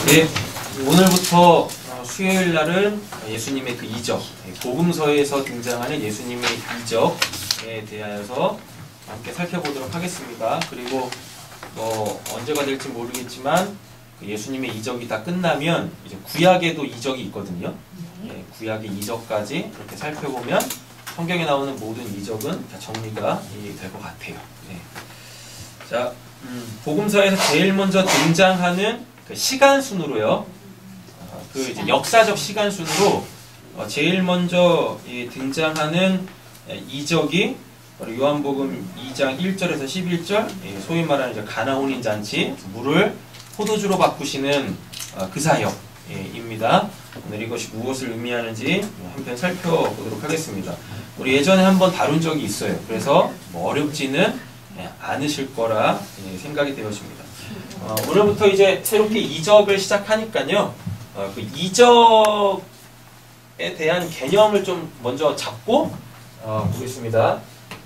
네, 오늘부터 수요일 날은 예수님의 그 이적, 복음서에서 등장하는 예수님의 이적에 대하여서 함께 살펴보도록 하겠습니다. 그리고 언제가 될지 모르겠지만 예수님의 이적이 다 끝나면 이제 구약에도 이적이 있거든요. 구약의 이적까지 이렇게 살펴보면 성경에 나오는 모든 이적은 다 정리가 될 것 같아요. 자, 복음서에서 제일 먼저 등장하는 그 시간 순으로요. 그 이제 역사적 시간 순으로 제일 먼저 등장하는 이적이 바로 요한복음 2장 1절에서 11절, 소위 말하는 이제 가나 혼인 잔치, 물을 포도주로 바꾸시는 그 사역입니다. 오늘 이것이 무엇을 의미하는지 한편 살펴보도록 하겠습니다. 우리 예전에 한번 다룬 적이 있어요. 그래서 어렵지는 않으실 거라 생각이 되었습니다. 오늘부터 이제 새롭게 이적을 시작하니까요. 그 이적에 대한 개념을 좀 먼저 잡고 보겠습니다.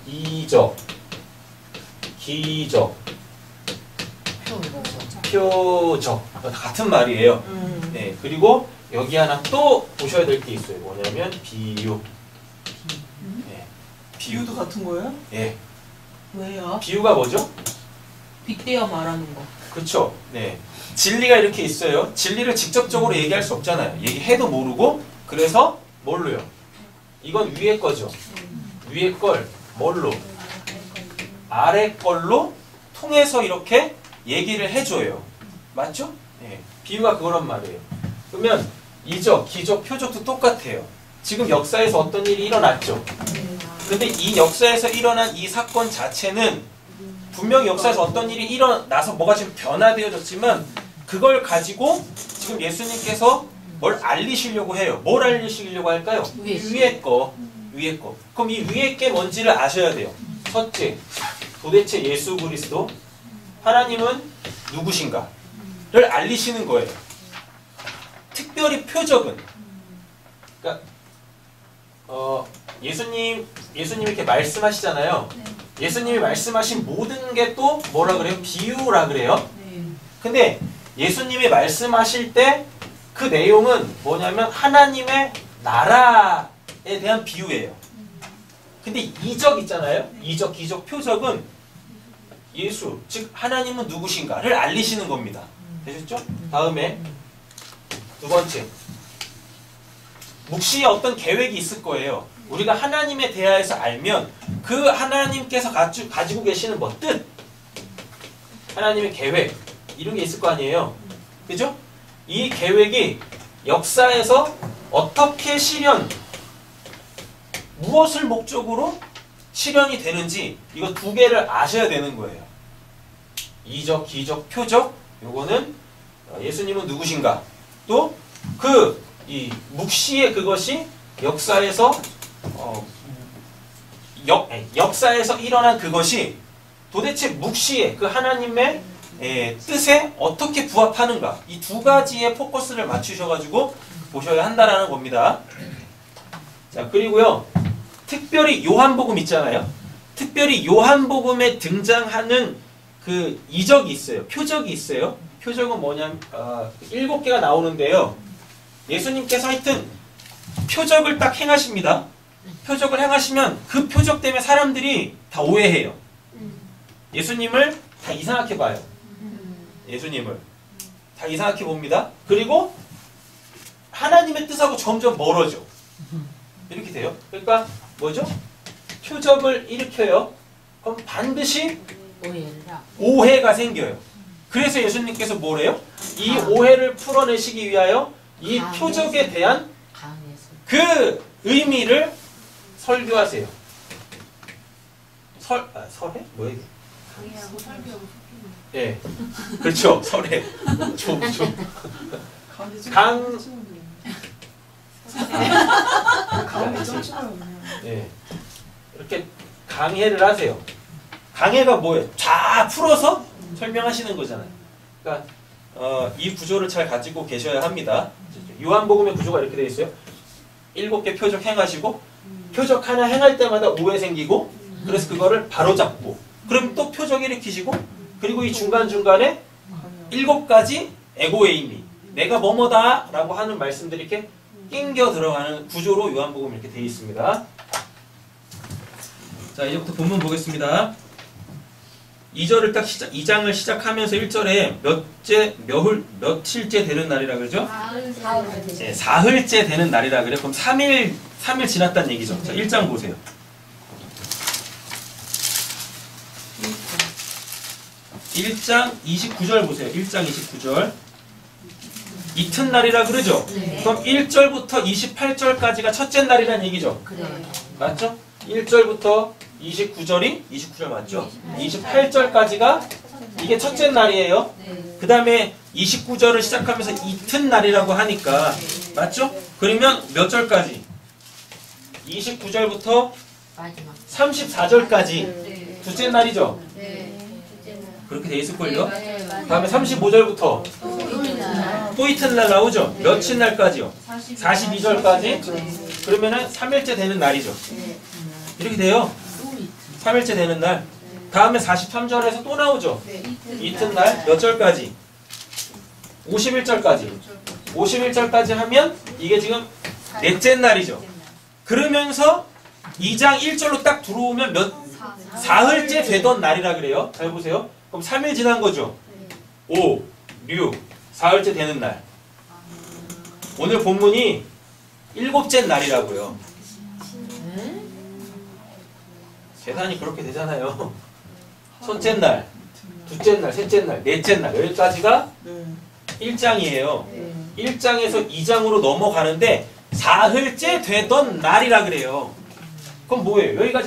이적, 기적, 표적 다 같은 말이에요. 네, 그리고 여기 하나 또 보셔야 될 게 있어요. 뭐냐면 비유. 네, 비유도 같은 거예요? 네. 왜요? 비유가 뭐죠? 빗대어 말하는 거. 그쵸? 네. 진리가 이렇게 있어요. 진리를 직접적으로 얘기할 수 없잖아요. 얘기해도 모르고. 그래서 뭘로요? 이건 위에 거죠. 위에 걸 뭘로? 아래 걸로 통해서 이렇게 얘기를 해줘요. 맞죠? 네. 비유가 그거란 말이에요. 그러면 이적, 기적, 표적도 똑같아요. 지금 역사에서 어떤 일이 일어났죠. 근데 이 역사에서 일어난 이 사건 자체는 분명히 역사에서 어떤 일이 일어나서 뭐가 지금 변화되어졌지만 그걸 가지고 지금 예수님께서 뭘 알리시려고 해요. 뭘 알리시려고 할까요? 위에 거. 위에 거. 그럼 이 위에 게 뭔지를 아셔야 돼요. 첫째, 도대체 예수 그리스도 하나님은 누구신가를 알리시는 거예요. 특별히 표적은 그러니까 예수님이 이렇게 말씀하시잖아요. 예수님이 말씀하신 모든 게 또 뭐라 그래요? 비유라 그래요. 근데 예수님이 말씀하실 때 그 내용은 뭐냐면 하나님의 나라에 대한 비유예요. 근데 이적 있잖아요. 이적, 기적, 표적은 예수, 즉 하나님은 누구신가를 알리시는 겁니다. 되셨죠? 다음에 두 번째, 묵시에 어떤 계획이 있을 거예요. 우리가 하나님에 대하여서 알면 그 하나님께서 가지고 계시는 뜻, 하나님의 계획 이런 게 있을 거 아니에요. 그죠? 이 계획이 역사에서 어떻게 무엇을 목적으로 실현이 되는지 이거 두 개를 아셔야 되는 거예요. 이적, 기적, 표적. 요거는 예수님은 누구신가? 또 이 묵시의 그것이 역사에서 역사에서 일어난 그것이 도대체 묵시의 그 하나님의 뜻에 어떻게 부합하는가? 이 두 가지의 포커스를 맞추셔가지고 보셔야 한다라는 겁니다. 자, 그리고요, 특별히 요한복음 있잖아요. 특별히 요한복음에 등장하는 그 이적이 있어요. 표적이 있어요. 표적은 뭐냐면 7개가 나오는데요. 예수님께서 하여튼 표적을 딱 행하십니다. 표적을 행하시면 그 표적 때문에 사람들이 다 오해해요. 예수님을 다 이상하게 봐요. 예수님을 다 이상하게 봅니다. 그리고 하나님의 뜻하고 점점 멀어져. 이렇게 돼요. 그러니까 뭐죠? 표적을 일으켜요. 그럼 반드시 오해가 생겨요. 그래서 예수님께서 뭐래요? 이 오해를 풀어내시기 위하여 이 표적에 대한 그 의미를 설교하세요. 설해? 뭐예요? 강의하고 설교하고 예, 그렇죠. 설해. 예, 이렇게 강해를 하세요. 강해가 뭐예요? 다 풀어서 설명하시는 거잖아요. 그러니까 이 구조를 잘 가지고 계셔야 합니다. 요한복음의 구조가 이렇게 되어 있어요. 7개 표적 행하시고 표적 하나 행할 때마다 오해 생기고 그래서 그거를 바로잡고 그럼 또 표적 일으키시고 그리고 이 중간중간에 7가지 에고에이미 내가 뭐뭐다 라고 하는 말씀들이 이렇게 낑겨 들어가는 구조로 요한복음 이렇게 되어 있습니다. 자, 이제부터 본문 보겠습니다. 2절을 딱 2장을 시작하면서 1절에 며칠째 되는 날이라 그러죠? 네, 사흘째 되는 날이라 그래. 그럼 3일 지났다는 얘기죠. 자, 1장 보세요. 1장 29절 보세요. 1장 29절. 이튿날이라 그러죠? 그럼 1절부터 28절까지가 첫째 날이라는 얘기죠? 맞죠? 1절부터 29절 맞죠? 28절까지가 이게 첫째 날이에요. 그 다음에 29절을 시작하면서 이튿날이라고 하니까 맞죠? 그러면 몇 절까지? 29절부터 34절까지 둘째 날이죠? 그렇게 돼 있을걸요? 다음에 35절부터 또 이튿날 나오죠? 며칠 날까지요? 42절까지? 그러면은 3일째 되는 날이죠? 이렇게 돼요. 3일째 되는 날. 다음에 43절에서 또 나오죠? 이튿날 몇 절까지? 51절까지. 51절까지 하면 이게 지금 넷째 날이죠. 그러면서 2장 1절로 딱 들어오면 사흘째 되던 날이라 그래요. 잘 보세요. 그럼 3일 지난 거죠? 5, 6, 사흘째 되는 날. 오늘 본문이 7째 날이라고요. 계산이 그렇게 되잖아요. 첫째 날, 둘째 날, 셋째 날, 넷째 날 여기까지가 1장이에요. 1장에서 2장으로 넘어가는데 사흘째 되던 날이라 그래요. 그럼 뭐예요? 여기가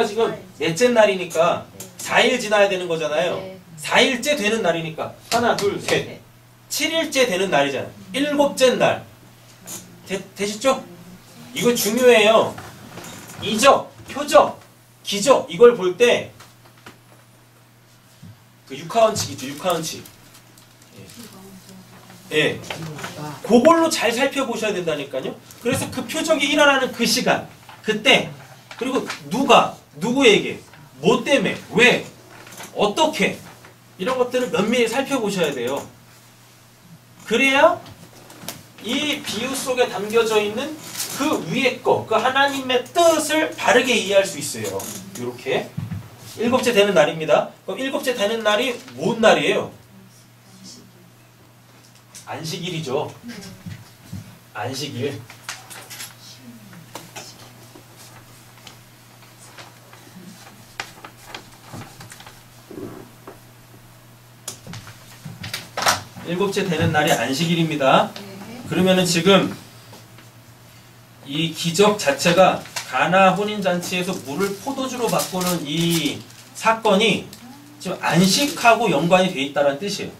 지금 넷째 날이니까 4일 지나야 되는 거잖아요. 4일째 되는 날이니까 하나, 둘, 셋 7일째 되는 날이잖아요. 7째 날 되시죠? 이거 중요해요. 이적, 표적, 기적 이걸 볼 때 그 육하원칙이죠. 육하원칙. 예. 그걸로 잘 살펴보셔야 된다니까요. 그래서 그 표적이 일어나는 그 시간, 그때, 그리고 누구에게, 뭐 때문에, 왜, 어떻게 이런 것들을 면밀히 살펴보셔야 돼요. 그래야 이 비유 속에 담겨져 있는 그 위에 거, 그 하나님의 뜻을 바르게 이해할 수 있어요. 이렇게 7째 되는 날입니다. 그럼 7째 되는 날이 뭔 날이에요? 안식일이죠. 안식일. 일곱째 되는 날이 안식일입니다. 그러면은 지금 이 기적 자체가 가나 혼인잔치에서 물을 포도주로 바꾸는 이 사건이 지금 안식하고 연관이 돼 있다는 뜻이에요.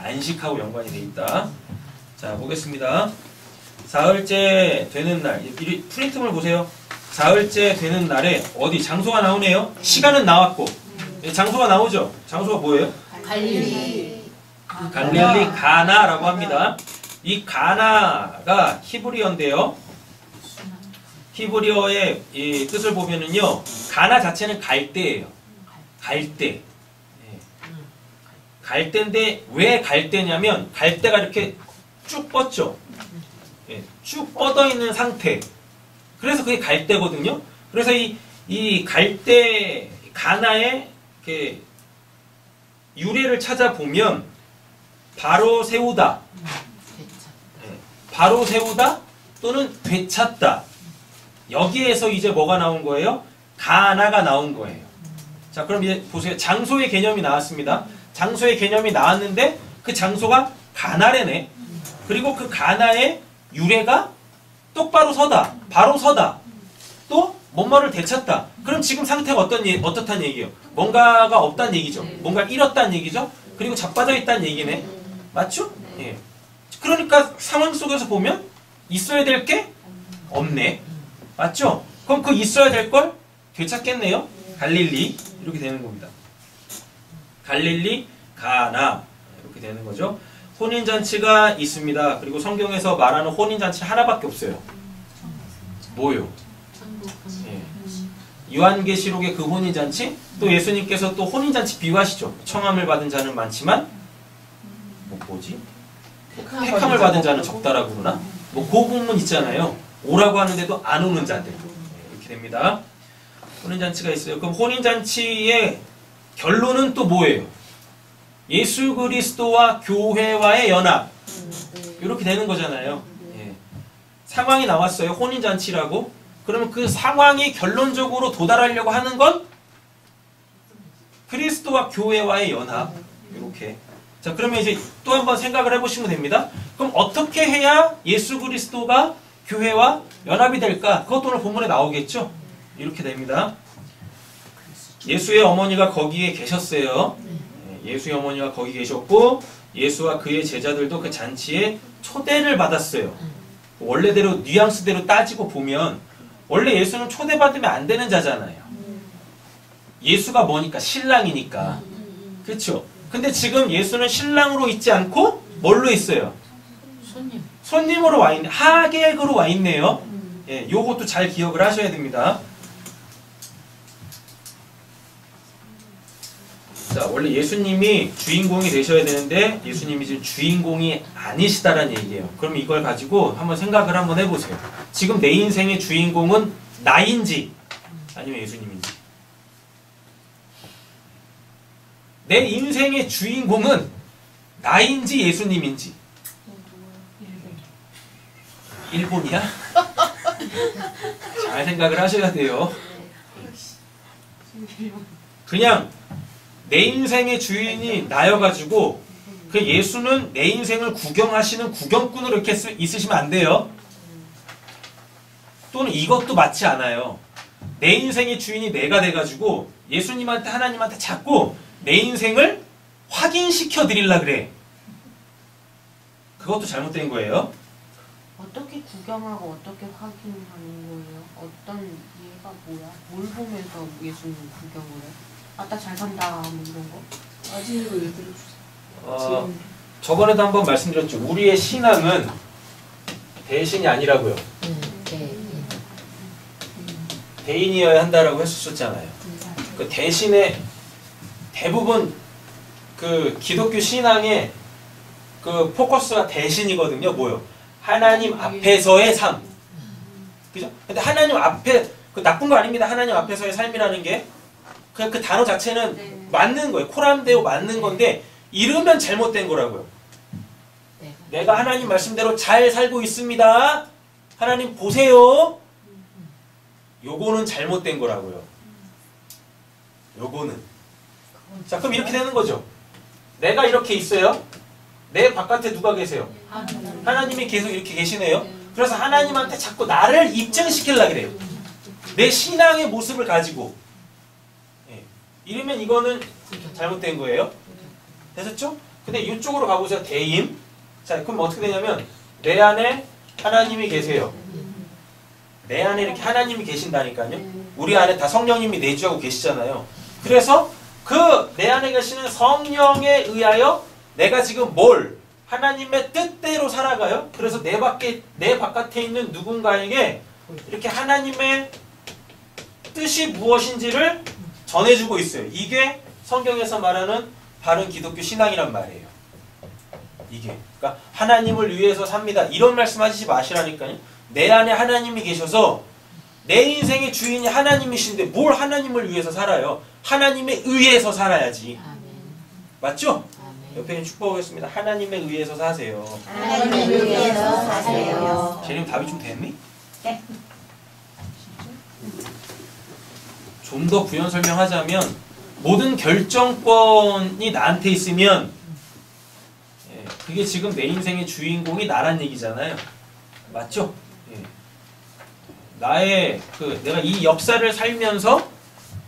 안식하고 연관이 돼 있다. 자, 보겠습니다. 사흘째 되는 날, 프린트물 보세요. 사흘째 되는 날에 어디 장소가 나오네요. 시간은 나왔고 장소가 나오죠. 장소가 뭐예요? 갈릴리 가나라고 합니다. 이 가나가 히브리어인데요. 히브리어의 이 뜻을 보면은요, 가나 자체는 갈대예요. 갈대. 갈대인데 왜 갈대냐면 갈대가 이렇게 쭉 뻗죠. 쭉 뻗어 있는 상태. 그래서 그게 갈대거든요. 그래서 이 갈대 가나의 이렇게 유래를 찾아보면 바로 세우다, 바로 세우다 또는 되찾다. 여기에서 이제 뭐가 나온 거예요? 가나가 나온 거예요. 자, 그럼 이제 보세요. 장소의 개념이 나왔습니다. 장소의 개념이 나왔는데 그 장소가 가나래네. 그리고 그 가나의 유래가 똑바로 서다, 바로 서다, 또 뭔가를 되찾다. 그럼 지금 상태가 어떻다는 얘기예요? 뭔가가 없다는 얘기죠. 뭔가를 잃었다는 얘기죠. 그리고 자빠져 있다는 얘기네. 맞죠? 예. 그러니까 상황 속에서 보면 있어야 될 게 없네. 맞죠? 그럼 그 있어야 될 걸 되찾겠네요. 갈릴리 이렇게 되는 겁니다. 갈릴리 가나 이렇게 되는 거죠. 혼인잔치가 있습니다. 그리고 성경에서 말하는 혼인잔치 하나밖에 없어요. 뭐요? 예. 요한계시록의 그 혼인잔치, 또 예수님께서 또 혼인잔치 비유하시죠. 청함을 받은 자는 많지만 뭐지? 택함을 받은 자는 적다라고 그러나? 뭐 고국문 있잖아요. 오라고 하는데도 안 오는 자들. 이렇게 됩니다. 혼인잔치가 있어요. 그럼 혼인잔치의 결론은 또 뭐예요? 예수 그리스도와 교회와의 연합. 이렇게 되는 거잖아요. 예. 상황이 나왔어요. 혼인잔치라고. 그러면 그 상황이 결론적으로 도달하려고 하는 건 그리스도와 교회와의 연합. 이렇게. 자, 그러면 이제 또 한번 생각을 해보시면 됩니다. 그럼 어떻게 해야 예수 그리스도가 교회와 연합이 될까? 그것도 오늘 본문에 나오겠죠? 이렇게 됩니다. 예수의 어머니가 거기에 계셨어요. 예수의 어머니가 거기 계셨고 예수와 그의 제자들도 그 잔치에 초대를 받았어요. 원래대로 뉘앙스대로 따지고 보면 원래 예수는 초대받으면 안 되는 자잖아요. 예수가 뭐니까? 신랑이니까. 그렇죠? 근데 지금 예수는 신랑으로 있지 않고 뭘로 있어요? 손님으로 와 있네. 하객으로 와 있네요. 예, 요것도 잘 기억을 하셔야 됩니다. 자, 원래 예수님이 주인공이 되셔야 되는데 예수님이 지금 주인공이 아니시다라는 얘기예요. 그럼 이걸 가지고 한번 생각을 한번 해보세요. 지금 내 인생의 주인공은 나인지 아니면 예수님인지. 내 인생의 주인공은 나인지 예수님인지. 일본이야? 잘 생각을 하셔야 돼요. 그냥 내 인생의 주인이 나여가지고 그 예수는 내 인생을 구경하시는 구경꾼으로 이렇게 있으시면 안 돼요. 또는 이것도 맞지 않아요. 내 인생의 주인이 내가 돼가지고 예수님한테 하나님한테 자꾸 내 인생을 확인시켜 드리려 그래. 그것도 잘못된 거예요. 어떻게 구경하고 어떻게 확인하는 거예요? 어떤 얘가 뭐야? 뭘 보면서 예수님 구경을 해? 아따 잘 산다 뭐 이런 거? 아직으로 예를 들어주세요. 저번에도 한번 말씀드렸죠. 우리의 신앙은 대신이 아니라고요. 대인이어야 한다라고 했었잖아요. 그 대신에 대부분 그 기독교 신앙의 그 포커스가 대신이거든요. 뭐요? 하나님 앞에서의 삶. 그죠? 근데 하나님 앞에, 그 나쁜 거 아닙니다. 하나님 앞에서의 삶이라는 게. 그냥 그 단어 자체는 맞는 거예요. 코람데오 맞는 건데, 이러면 잘못된 거라고요. 내가 하나님 말씀대로 잘 살고 있습니다. 하나님 보세요. 요거는 잘못된 거라고요. 요거는. 자, 그럼 이렇게 되는 거죠. 내가 이렇게 있어요. 내 바깥에 누가 계세요? 하나님이 계속 이렇게 계시네요. 그래서 하나님한테 자꾸 나를 입증시키려고 그래요. 내 신앙의 모습을 가지고. 예. 이러면 이거는 잘못된 거예요. 되셨죠? 근데 이쪽으로 가보세요. 대임. 자, 그럼 어떻게 되냐면 내 안에 하나님이 계세요. 내 안에 이렇게 하나님이 계신다니까요. 우리 안에 다 성령님이 내주하고 계시잖아요. 그래서 그 내 안에 계시는 성령에 의하여 내가 지금 뭘 하나님의 뜻대로 살아가요. 그래서 내 바깥에 있는 누군가에게 이렇게 하나님의 뜻이 무엇인지를 전해주고 있어요. 이게 성경에서 말하는 바른 기독교 신앙이란 말이에요. 이게 그러니까 하나님을 위해서 삽니다. 이런 말씀하시지 마시라니까요. 내 안에 하나님이 계셔서 내 인생의 주인이 하나님이신데 뭘 하나님을 위해서 살아요? 하나님에 의해서 살아야지. 맞죠? 옆에 있는 축복하겠습니다. 하나님에 의해서 사세요. 하나님에 의해서 사세요. 제님 답이 좀 됐니? 네. 좀 더 부연 설명하자면 모든 결정권이 나한테 있으면 그게 지금 내 인생의 주인공이 나란 얘기잖아요. 맞죠? 예. 나의 내가 이 역사를 살면서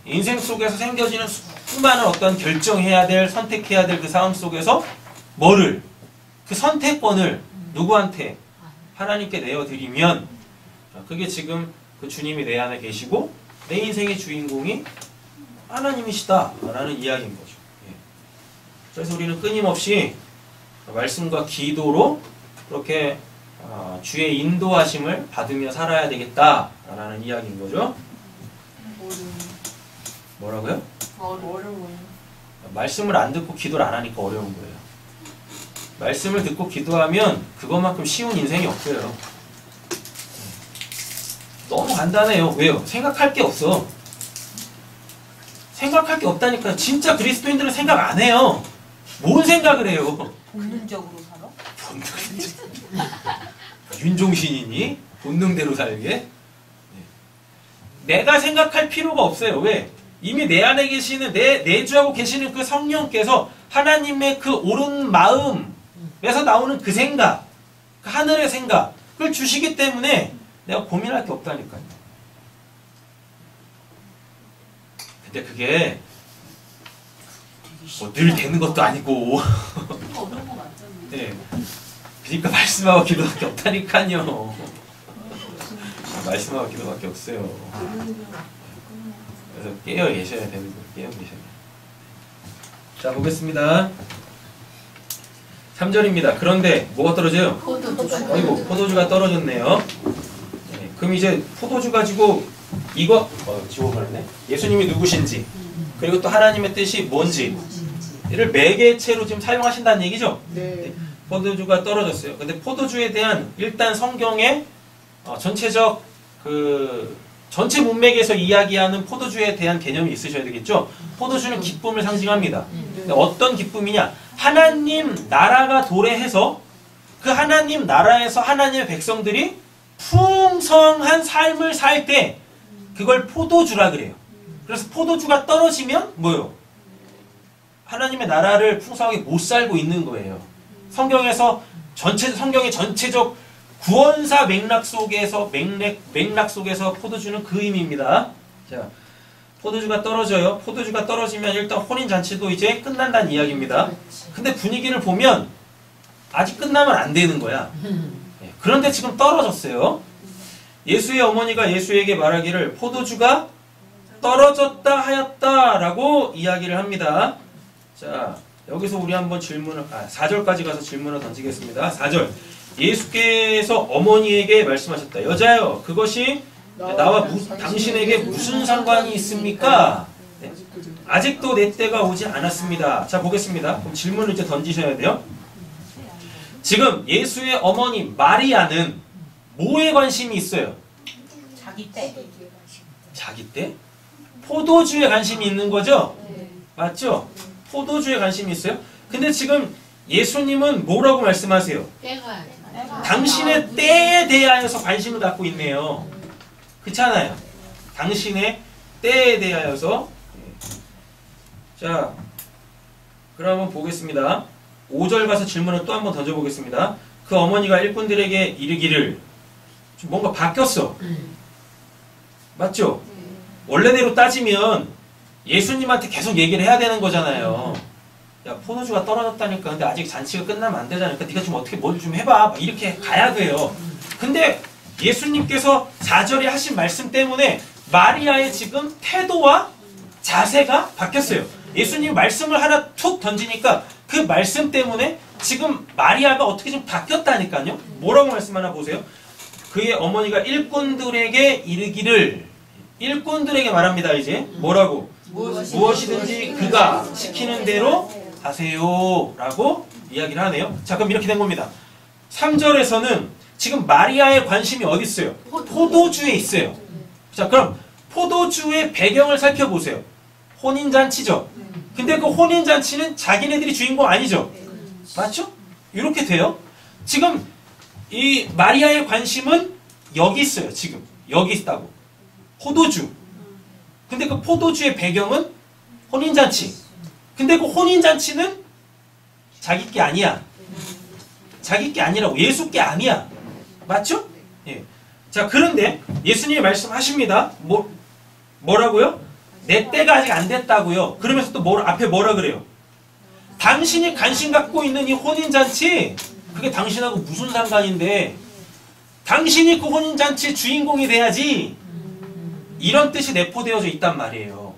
인생 속에서 생겨지는 수많은 어떤 결정해야 될, 선택해야 될 그 상황 속에서 뭐를? 그 선택권을 누구한테? 하나님께 내어드리면 그게 지금 그 주님이 내 안에 계시고 내 인생의 주인공이 하나님이시다 라는 이야기인 거죠. 예. 그래서 우리는 끊임없이 말씀과 기도로 그렇게 주의 인도하심을 받으며 살아야 되겠다라는 이야기인 거죠. 뭐라고요? 어려워요. 말씀을 안 듣고 기도를 안 하니까 어려운 거예요. 말씀을 듣고 기도하면 그것만큼 쉬운 인생이 없어요. 너무 간단해요. 왜요? 생각할 게 없어. 생각할 게 없다니까. 진짜 그리스도인들은 생각 안 해요. 뭔 생각을 해요? 본능적으로 살아? 윤종신이니? 본능대로 살게? 내가 생각할 필요가 없어요. 왜? 이미 내 안에 계시는, 내주하고 계시는 그 성령께서 하나님의 그 옳은 마음에서 나오는 그 생각, 그 하늘의 생각, 그걸 주시기 때문에 내가 고민할 게 없다니까요. 근데 그게 뭐 늘 되는 것도 아니고. 어려운 거 맞잖아요. 네. 그러니까 말씀하고 기도밖에 없다니까요. 말씀하고 기도밖에 없어요. 그래서 깨어 계셔야 되는 거예요. 깨어 계셔야 돼요. 자, 보겠습니다. 3절입니다. 그런데 뭐가 떨어져요? 아이고, 포도주가 떨어졌네요. 네, 그럼 이제 포도주 가지고 이거 지워버렸네. 예수님이 누구신지, 그리고 또 하나님의 뜻이 뭔지를 매개체로 지금 사용하신다는 얘기죠. 네. 포도주가 떨어졌어요. 근데 포도주에 대한 일단 성경의 전체적 전체 문맥에서 이야기하는 포도주에 대한 개념이 있으셔야 되겠죠. 포도주는 기쁨을 상징합니다. 근데 어떤 기쁨이냐? 하나님 나라가 도래해서 그 하나님 나라에서 하나님의 백성들이 풍성한 삶을 살 때 그걸 포도주라 그래요. 그래서 포도주가 떨어지면 뭐요? 하나님의 나라를 풍성하게 못 살고 있는 거예요. 성경에서 성경의 전체적 구원사 맥락 속에서 포도주는 그 의미입니다. 자, 포도주가 떨어져요. 포도주가 떨어지면 일단 혼인잔치도 이제 끝난다는 이야기입니다. 근데 분위기를 보면 아직 끝나면 안 되는 거야. 네, 그런데 지금 떨어졌어요. 예수의 어머니가 예수에게 말하기를 포도주가 떨어졌다 하였다라고 이야기를 합니다. 자, 여기서 우리 한번 4절까지 가서 질문을 던지겠습니다. 4절. 예수께서 어머니에게 말씀하셨다. 여자여, 그것이 나와 당신에게 무슨 상관이 있습니까? 네. 아직도 내 때가 오지 않았습니다. 자, 보겠습니다. 그럼 질문을 이제 던지셔야 돼요. 지금 예수의 어머니 마리아는 뭐에 관심이 있어요? 자기 때. 자기 때? 포도주에 관심이 있는 거죠? 맞죠? 포도주에 관심이 있어요? 근데 지금 예수님은 뭐라고 말씀하세요? 당신의 때에 대하여서 관심을 갖고 있네요. 그렇잖아요. 당신의 때에 대하여서. 자, 그러면 보겠습니다. 5절 가서 질문을 또 한번 던져보겠습니다. 그 어머니가 일꾼들에게 이르기를, 좀 뭔가 바뀌었어. 맞죠? 원래대로 따지면 예수님한테 계속 얘기를 해야 되는 거잖아요. 야, 포도주가 떨어졌다니까. 근데 아직 잔치가 끝나면 안 되잖아. 그러니까 네가 좀 어떻게 뭘 좀 해봐. 막 이렇게 가야 돼요. 근데 예수님께서 4절에 하신 말씀 때문에 마리아의 지금 태도와 자세가 바뀌었어요. 예수님 말씀을 하나 툭 던지니까 그 말씀 때문에 지금 마리아가 어떻게 좀 바뀌었다니까요. 뭐라고 말씀하나 보세요. 그의 어머니가 일꾼들에게 이르기를, 일꾼들에게 말합니다. 이제 뭐라고? 무엇이든지 그가 시키는 대로 하세요 라고 이야기를 하네요. 자, 그럼 이렇게 된 겁니다. 3절에서는 지금 마리아의 관심이 어디 있어요? 포도주에 있어요. 자, 그럼 포도주의 배경을 살펴보세요. 혼인잔치죠. 근데 그 혼인잔치는 자기네들이 주인공 아니죠. 맞죠? 이렇게 돼요. 지금 이 마리아의 관심은 여기 있어요. 지금 여기 있다고. 포도주. 근데 그 포도주의 배경은 혼인잔치. 근데 그 혼인잔치는 자기 게 아니야. 자기 게 아니라고. 예수 게 아니야. 맞죠? 예. 자, 그런데 예수님이 말씀하십니다. 뭐라고요? 내 때가 아직 안 됐다고요. 그러면서 또 앞에 뭐라 그래요? 당신이 관심 갖고 있는 이 혼인잔치, 그게 당신하고 무슨 상관인데, 당신이 그 혼인잔치 주인공이 돼야지. 이런 뜻이 내포되어져 있단 말이에요.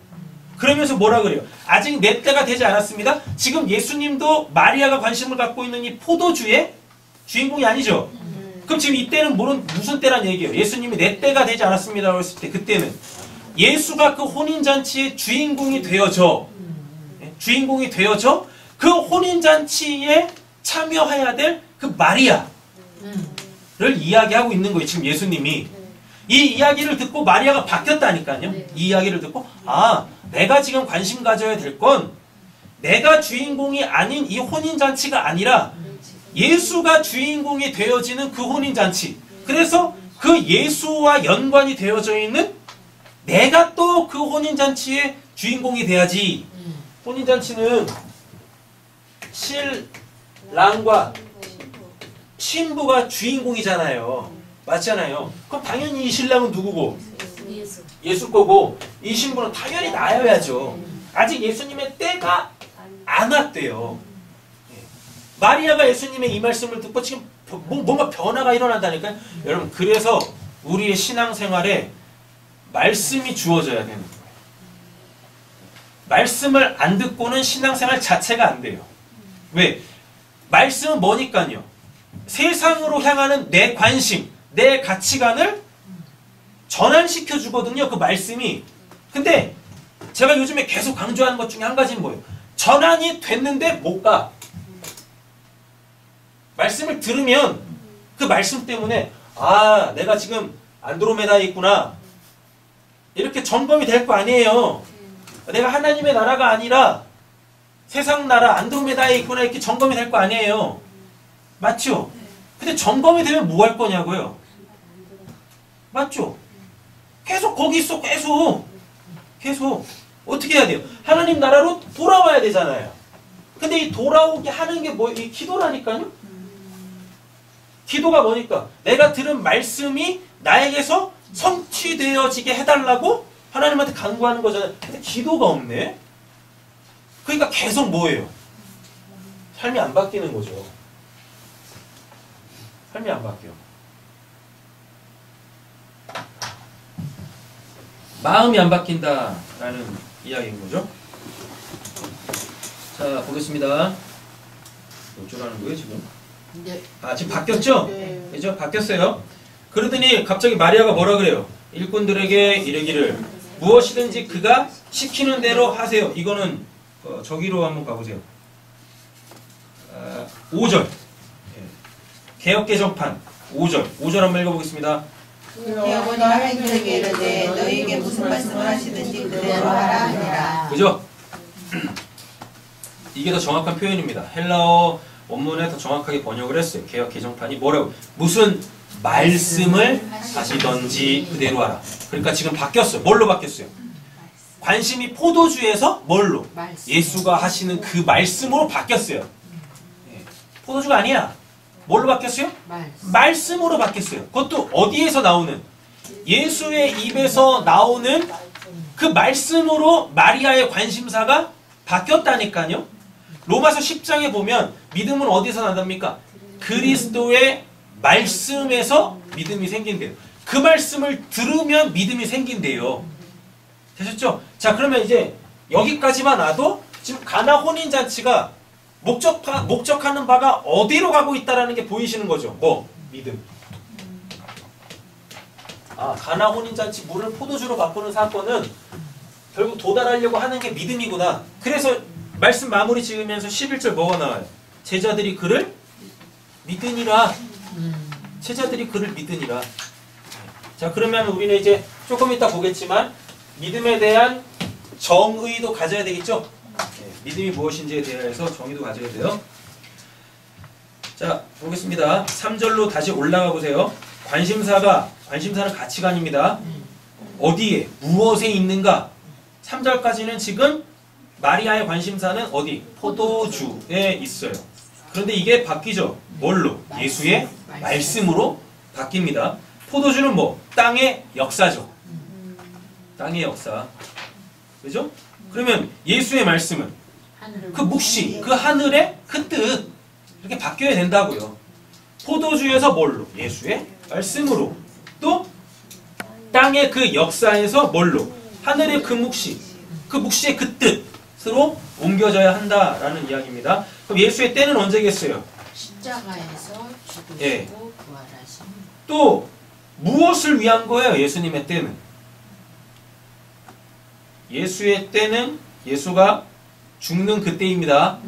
그러면서 뭐라 그래요? 아직 내 때가 되지 않았습니다. 지금 예수님도 마리아가 관심을 갖고 있는 이 포도주의 주인공이 아니죠. 그럼 지금 이때는 무슨 때란 얘기예요? 예수님이 내 때가 되지 않았습니다 했을 때, 그때는 예수가 그 혼인잔치의 주인공이 되어져 그 혼인잔치의 참여해야 될 그 마리아를 이야기하고 있는 거예요. 지금 예수님이. 이 이야기를 듣고 마리아가 바뀌었다니까요. 이 이야기를 듣고 아, 내가 지금 관심 가져야 될 건 내가 주인공이 아닌 이 혼인잔치가 아니라 예수가 주인공이 되어지는 그 혼인잔치. 그래서 그 예수와 연관이 되어져 있는 내가 또 그 혼인잔치의 주인공이 돼야지. 혼인잔치는 신랑과 신부가 주인공이잖아요. 맞잖아요. 그럼 당연히 이 신랑은 누구고? 예수 거고 이 신부는 당연히 나여야죠. 아직 예수님의 때가 안 왔대요. 마리아가 예수님의 이 말씀을 듣고 지금 뭔가 변화가 일어난다니까요. 여러분, 그래서 우리의 신앙생활에 말씀이 주어져야 되는 거예요. 말씀을 안 듣고는 신앙생활 자체가 안 돼요. 왜? 말씀은 뭐니까요. 세상으로 향하는 내 관심, 내 가치관을 전환시켜 주거든요. 그 말씀이. 근데 제가 요즘에 계속 강조하는 것 중에 한 가지는 뭐예요? 전환이 됐는데 못 가. 말씀을 들으면 그 말씀 때문에 아, 내가 지금 안드로메다에 있구나. 이렇게 점검이 될 거 아니에요. 내가 하나님의 나라가 아니라 세상 나라 안드로메다에 있구나. 이렇게 점검이 될 거 아니에요. 맞죠? 근데 점검이 되면 뭐 할 거냐고요? 맞죠? 계속 거기 있어. 계속 어떻게 해야 돼요? 하나님 나라로 돌아와야 되잖아요. 근데 이 돌아오게 하는 게 뭐? 이 기도라니까요? 기도가 뭐니까? 내가 들은 말씀이 나에게서 성취되어지게 해달라고 하나님한테 간구하는 거잖아요. 근데 기도가 없네? 그러니까 계속 뭐예요? 삶이 안 바뀌는 거죠. 삶이 안 바뀌어. 마음이 안 바뀐다라는 이야기인 거죠. 자, 보겠습니다. 어쩌라는 거예요, 지금? 네. 아, 지금 바뀌었죠? 네. 그죠? 바뀌었어요. 그러더니 갑자기 마리아가 뭐라 그래요? 일꾼들에게 이르기를 무엇이든지 그가 시키는 대로 하세요. 이거는 저기로 한번 가보세요. 5절. 개역개정판 5절 한번 읽어보겠습니다. 여호와의 하나님께 이르되 너희에게 무슨 말씀을 하시든지 그대로 하라 하니라. 그죠? 이게 더 정확한 표현입니다. 헬라어 원문에 더 정확하게 번역을 했어요. 개역 개정판이 뭐라고? 무슨 말씀을 하시던지 그대로 하라. 그러니까 지금 바뀌었어요. 뭘로 바뀌었어요? 관심이 포도주에서 뭘로? 예수가 하시는 그 말씀으로 바뀌었어요. 포도주가 아니야. 뭘로 바뀌었어요? 말씀으로 바뀌었어요. 그것도 어디에서 나오는? 예수의 입에서 나오는 그 말씀으로 마리아의 관심사가 바뀌었다니까요. 로마서 10장에 보면 믿음은 어디서 난답니까? 그리스도의 말씀에서 믿음이 생긴대요. 그 말씀을 들으면 믿음이 생긴대요. 되셨죠? 자, 그러면 이제 여기까지만 와도 지금 가나 혼인잔치가 목적하는 바가 어디로 가고 있다라는 게 보이시는 거죠. 뭐? 믿음. 아, 가나 혼인잔치 물을 포도주로 바꾸는 사건은 결국 도달하려고 하는 게 믿음이구나. 그래서 말씀 마무리 지으면서 11절 뭐가 나와요? 제자들이 그를 믿으니라. 제자들이 그를 믿으니라. 자, 그러면 우리는 이제 조금 이따 보겠지만 믿음에 대한 정의도 가져야 되겠죠? 믿음이 무엇인지에 대해서 정의도 가져야 돼요. 자, 보겠습니다. 3절로 다시 올라가 보세요. 관심사는 가치관입니다. 어디에, 무엇에 있는가? 3절까지는 지금 마리아의 관심사는 어디? 포도주에 있어요. 그런데 이게 바뀌죠. 뭘로? 예수의 말씀으로 바뀝니다. 포도주는 뭐? 땅의 역사죠. 땅의 역사. 그죠? 그러면 예수의 말씀은 그 묵시, 그 하늘의 그 뜻, 이렇게 바뀌어야 된다고요. 포도주에서 뭘로? 예수의 말씀으로. 또 땅의 그 역사에서 뭘로? 하늘의 그 묵시, 그 묵시의 그 뜻으로 옮겨져야 한다라는 이야기입니다. 그럼 예수의 때는 언제겠어요? 십자가에서 죽으시고 예. 부활하신. 또 무엇을 위한 거예요? 예수님의 때는. 예수의 때는 예수가 죽는 그 때입니다.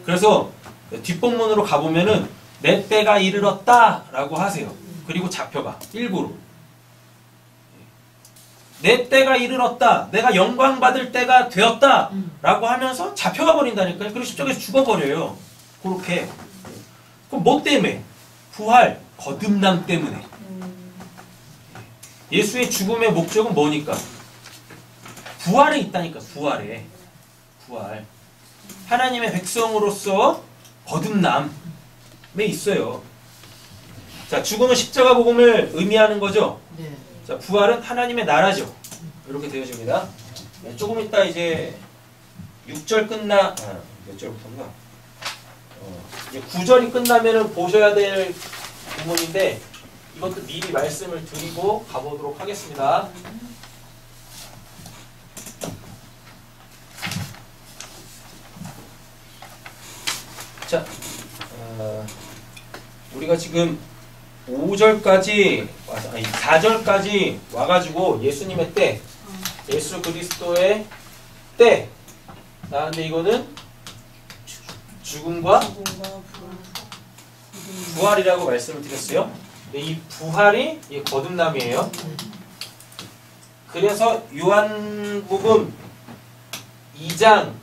그래서 뒷본문으로 가보면은 내 때가 이르렀다 라고 하세요. 그리고 잡혀가 일부러. 내 때가 이르렀다. 내가 영광 받을 때가 되었다. 라고 하면서 잡혀가 버린다니까요. 그리고 10절에서 죽어버려요. 그렇게. 그럼 뭐 때문에? 부활, 거듭남 때문에. 예수의 죽음의 목적은 뭐니까? 부활에 있다니까. 부활에. 부활. 하나님의 백성으로서 거듭남에 있어요. 자, 죽음은 십자가 복음을 의미하는 거죠. 네. 자, 부활은 하나님의 나라죠. 이렇게 되어집니다. 네, 조금 이따 이제 6절 끝나, 몇 절부터인가? 이제 9절이 끝나면은 보셔야 될 부분인데, 이것도 미리 말씀을 드리고 가보도록 하겠습니다. 자, 우리가 지금 5절까지, 아니 4절까지 와가지고 예수님의 때, 예수 그리스도의 때, 나는데 이거는 죽음과 부활이라고 말씀을 드렸어요. 근데 이 부활이 이 거듭남이에요. 그래서 요한복음 2장,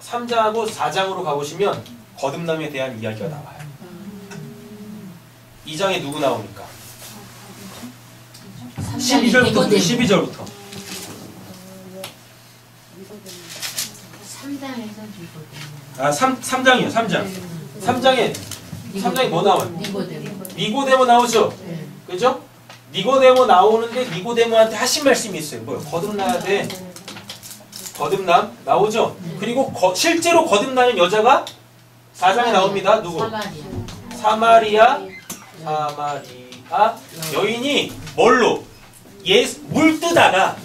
3장하고 4장으로 가보시면 거듭남에 대한 이야기가 나와요. 2장에 누구 나옵니까? 12절부터. 12절부터. 3장에서 죽거든요. 3장이에요. 3장. 3장에 뭐 나와요? 니고데모 나오죠? 네. 그죠? 니고데모 나오는데 니고데모한테 하신 말씀이 있어요. 뭐요? 거듭나야 돼. 거듭남 나오죠? 그리고 실제로 거듭나는 여자가 4장에 나옵니다. 누구? 사마리아 여인이 뭘로? 물 뜨다가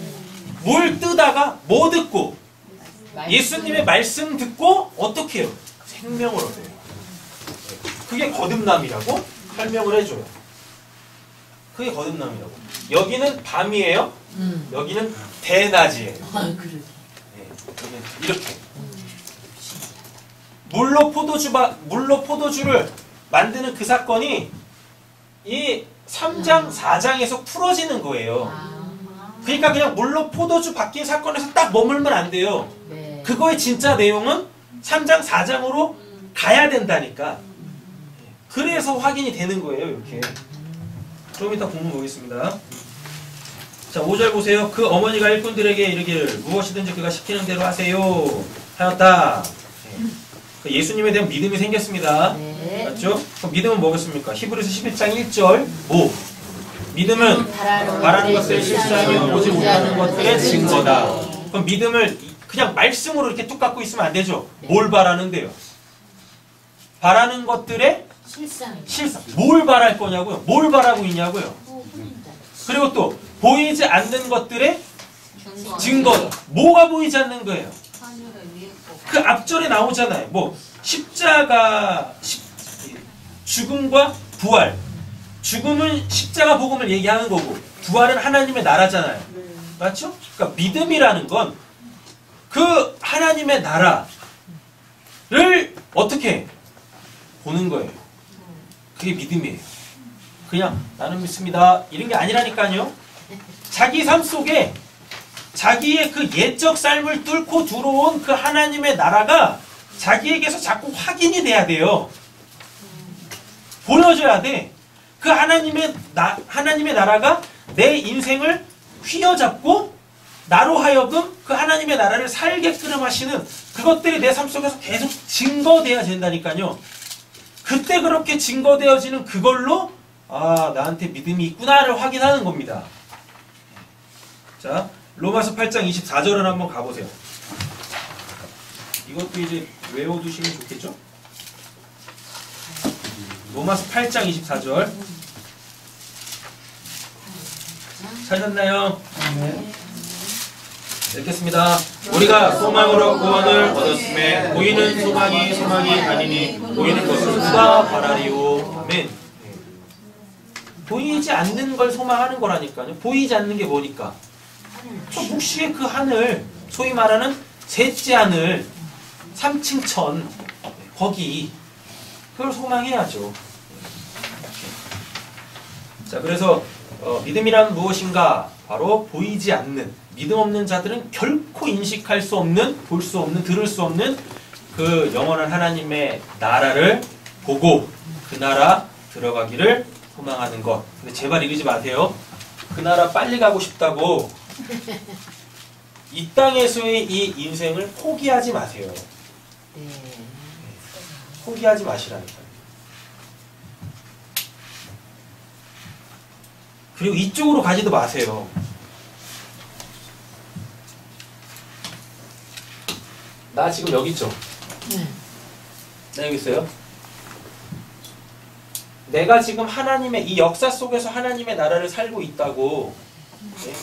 뭐 듣고? 예수님의 말씀 듣고 어떻게 해요? 생명을 얻어요. 그게 거듭남이라고 설명을 해줘요. 그게 거듭남이라고. 여기는 밤이에요. 여기는 대낮이에요. 그러게. 이렇게. 물로 포도주를 만드는 그 사건이 이 3장, 4장에서 풀어지는 거예요. 그러니까 그냥 물로 포도주 바뀐 사건에서 딱 머물면 안 돼요. 네. 그거의 진짜 내용은 3장, 4장으로 가야 된다니까. 그래서 확인이 되는 거예요, 이렇게. 좀 이따 본문 보겠습니다. 자, 5절 보세요. 그 어머니가 일꾼들에게 이르기를 무엇이든지 그가 시키는 대로 하세요 하였다. 예수님에 대한 믿음이 생겼습니다. 네. 맞죠? 그럼 믿음은 뭐겠습니까? 히브리서 11장 1절 뭐? 믿음은 바라는 것을 실상이 보지 못하는 것들의 증거다. 그럼 믿음을 그냥 말씀으로 이렇게 뚝 갖고 있으면 안 되죠? 뭘 바라는데요? 바라는 것들의 실상. 뭘 바랄 거냐고요? 뭘 바라고 있냐고요? 그리고 또 보이지 않는 것들의 증거. 뭐가 보이지 않는 거예요? 그 앞절에 나오잖아요. 뭐 십자가, 죽음과 부활. 죽음은 십자가 복음을 얘기하는 거고 부활은 하나님의 나라잖아요. 맞죠? 그러니까 믿음이라는 건 그 하나님의 나라를 어떻게 보는 거예요. 그게 믿음이에요. 그냥 나는 믿습니다 이런 게 아니라니까요. 자기 삶 속에 자기의 그 옛적 삶을 뚫고 들어온 그 하나님의 나라가 자기에게서 자꾸 확인이 돼야 돼요. 보여줘야 돼. 그 하나님의 나라가 내 인생을 휘어잡고 나로 하여금 그 하나님의 나라를 살게끔 하시는 그것들이 내 삶 속에서 계속 증거되어야 된다니까요. 그때 그렇게 증거되어지는 그걸로 나한테 믿음이 있구나를 확인하는 겁니다. 자, 로마서 8장 24절을 한번 가보세요. 이것도 이제 외워두시면 좋겠죠? 로마서 8장 24절 찾았나요? 네. 읽겠습니다. 우리가 소망으로 구원을 얻었음에 보이는 소망이 아니니 보이는 것은 누가 바라리요. 아멘. 보이지 않는 걸 소망하는 거라니까요. 보이지 않는 게 뭐니까? 저 묵시의 그 하늘, 소위 말하는 셋째 하늘, 3층천, 거기 그걸 소망해야죠. 자, 그래서 믿음이란 무엇인가? 바로 보이지 않는, 믿음 없는 자들은 결코 인식할 수 없는, 볼 수 없는, 들을 수 없는 그 영원한 하나님의 나라를 보고 그 나라 들어가기를 소망하는 것. 근데 제발 이러지 마세요. 그 나라 빨리 가고 싶다고 이 땅에서의 이 인생을 포기하지 마세요. 네. 포기하지 마시라니까요. 그리고 이쪽으로 가지도 마세요. 나 지금 여기 있죠? 네. 나 여기 있어요. 내가 지금 하나님의 이 역사 속에서 하나님의 나라를 살고 있다고, 네?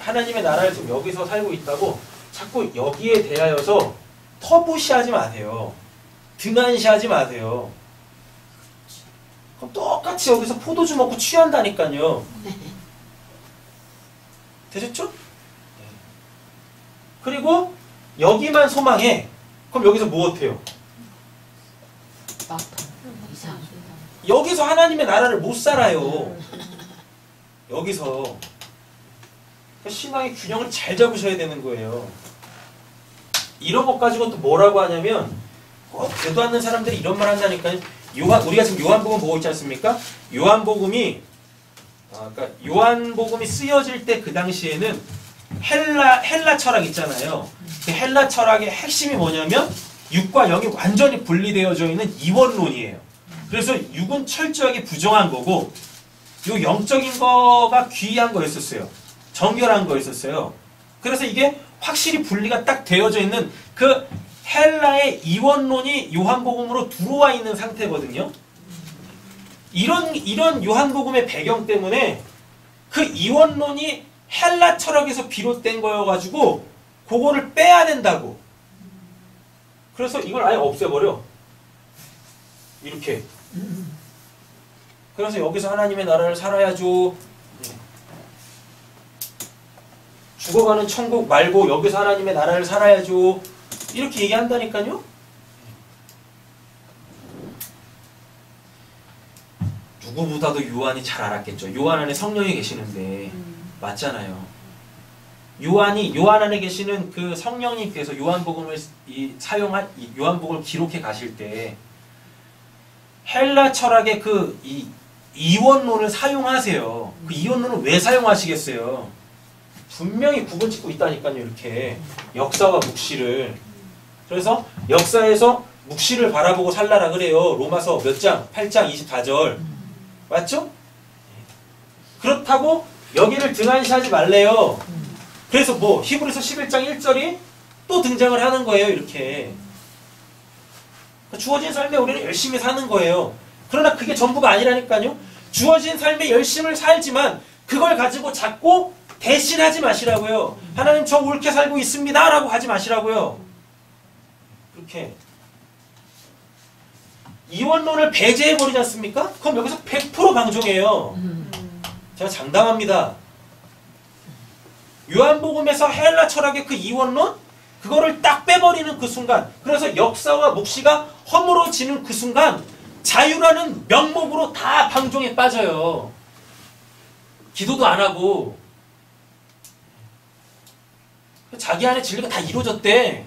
하나님의 나라를 지금 여기서 살고 있다고 자꾸 여기에 대하여서 터부시하지 마세요. 등한시하지 마세요. 그럼 똑같이 여기서 포도주 먹고 취한다니까요. 되셨죠? 네. 그리고 여기만 소망해. 그럼 여기서 뭐 어때요? 이상. 여기서 하나님의 나라를 못 살아요. 여기서. 신앙의 균형을 잘 잡으셔야 되는 거예요. 이런 것 가지고 또 뭐라고 하냐면 되도 않는 사람들이 이런 말 한다니까요. 우리가 지금 요한복음 보고 있지 않습니까? 요한복음이 요한복음이 쓰여질 때 그 당시에는 헬라 철학 있잖아요. 그 헬라 철학의 핵심이 뭐냐면 육과 영이 완전히 분리되어져 있는 이원론이에요. 그래서 육은 철저하게 부정한 거고 요 영적인 거가 귀한 거였었어요. 정결한 거였었어요. 그래서 이게 확실히 분리가 딱 되어져 있는 그 헬라의 이원론이 요한복음으로 들어와 있는 상태거든요. 이런 요한복음의 배경 때문에 그 이원론이 헬라 철학에서 비롯된 거여가지고 그거를 빼야 된다고. 그래서 이걸 아예 없애버려. 이렇게. 그래서 여기서 하나님의 나라를 살아야죠. 죽어가는 천국 말고 여기서 하나님의 나라를 살아야죠. 이렇게 얘기한다니까요. 누구보다도 요한이 잘 알았겠죠. 요한 안에 성령이 계시는데 맞잖아요. 요한 안에 계시는 그 성령님께서 요한복음을 요한복음을 기록해 가실 때 헬라 철학의 그 이원론을 사용하세요. 그 이원론을 왜 사용하시겠어요? 분명히 구분짓고 있다니까요. 이렇게 역사와 묵시를. 그래서 역사에서 묵시를 바라보고 살라라 그래요. 로마서 몇 장? 8장 24절. 맞죠? 그렇다고 여기를 등한시하지 말래요. 그래서 뭐 히브리서 11장 1절이 또 등장을 하는 거예요. 이렇게. 주어진 삶에 우리는 열심히 사는 거예요. 그러나 그게 전부가 아니라니까요. 주어진 삶에 열심을 살지만 그걸 가지고 자꾸 대신하지 마시라고요. 하나님 저 옳게 살고 있습니다 라고 하지 마시라고요. 그렇게 이원론을 배제해버리지 않습니까? 그럼 여기서 100% 방종해요. 제가 장담합니다. 요한복음에서 헬라 철학의 그 이원론 그거를 딱 빼버리는 그 순간, 그래서 역사와 묵시가 허물어지는 그 순간 자유라는 명목으로 다 방종에 빠져요. 기도도 안 하고 자기 안에 진리가 다 이루어졌대.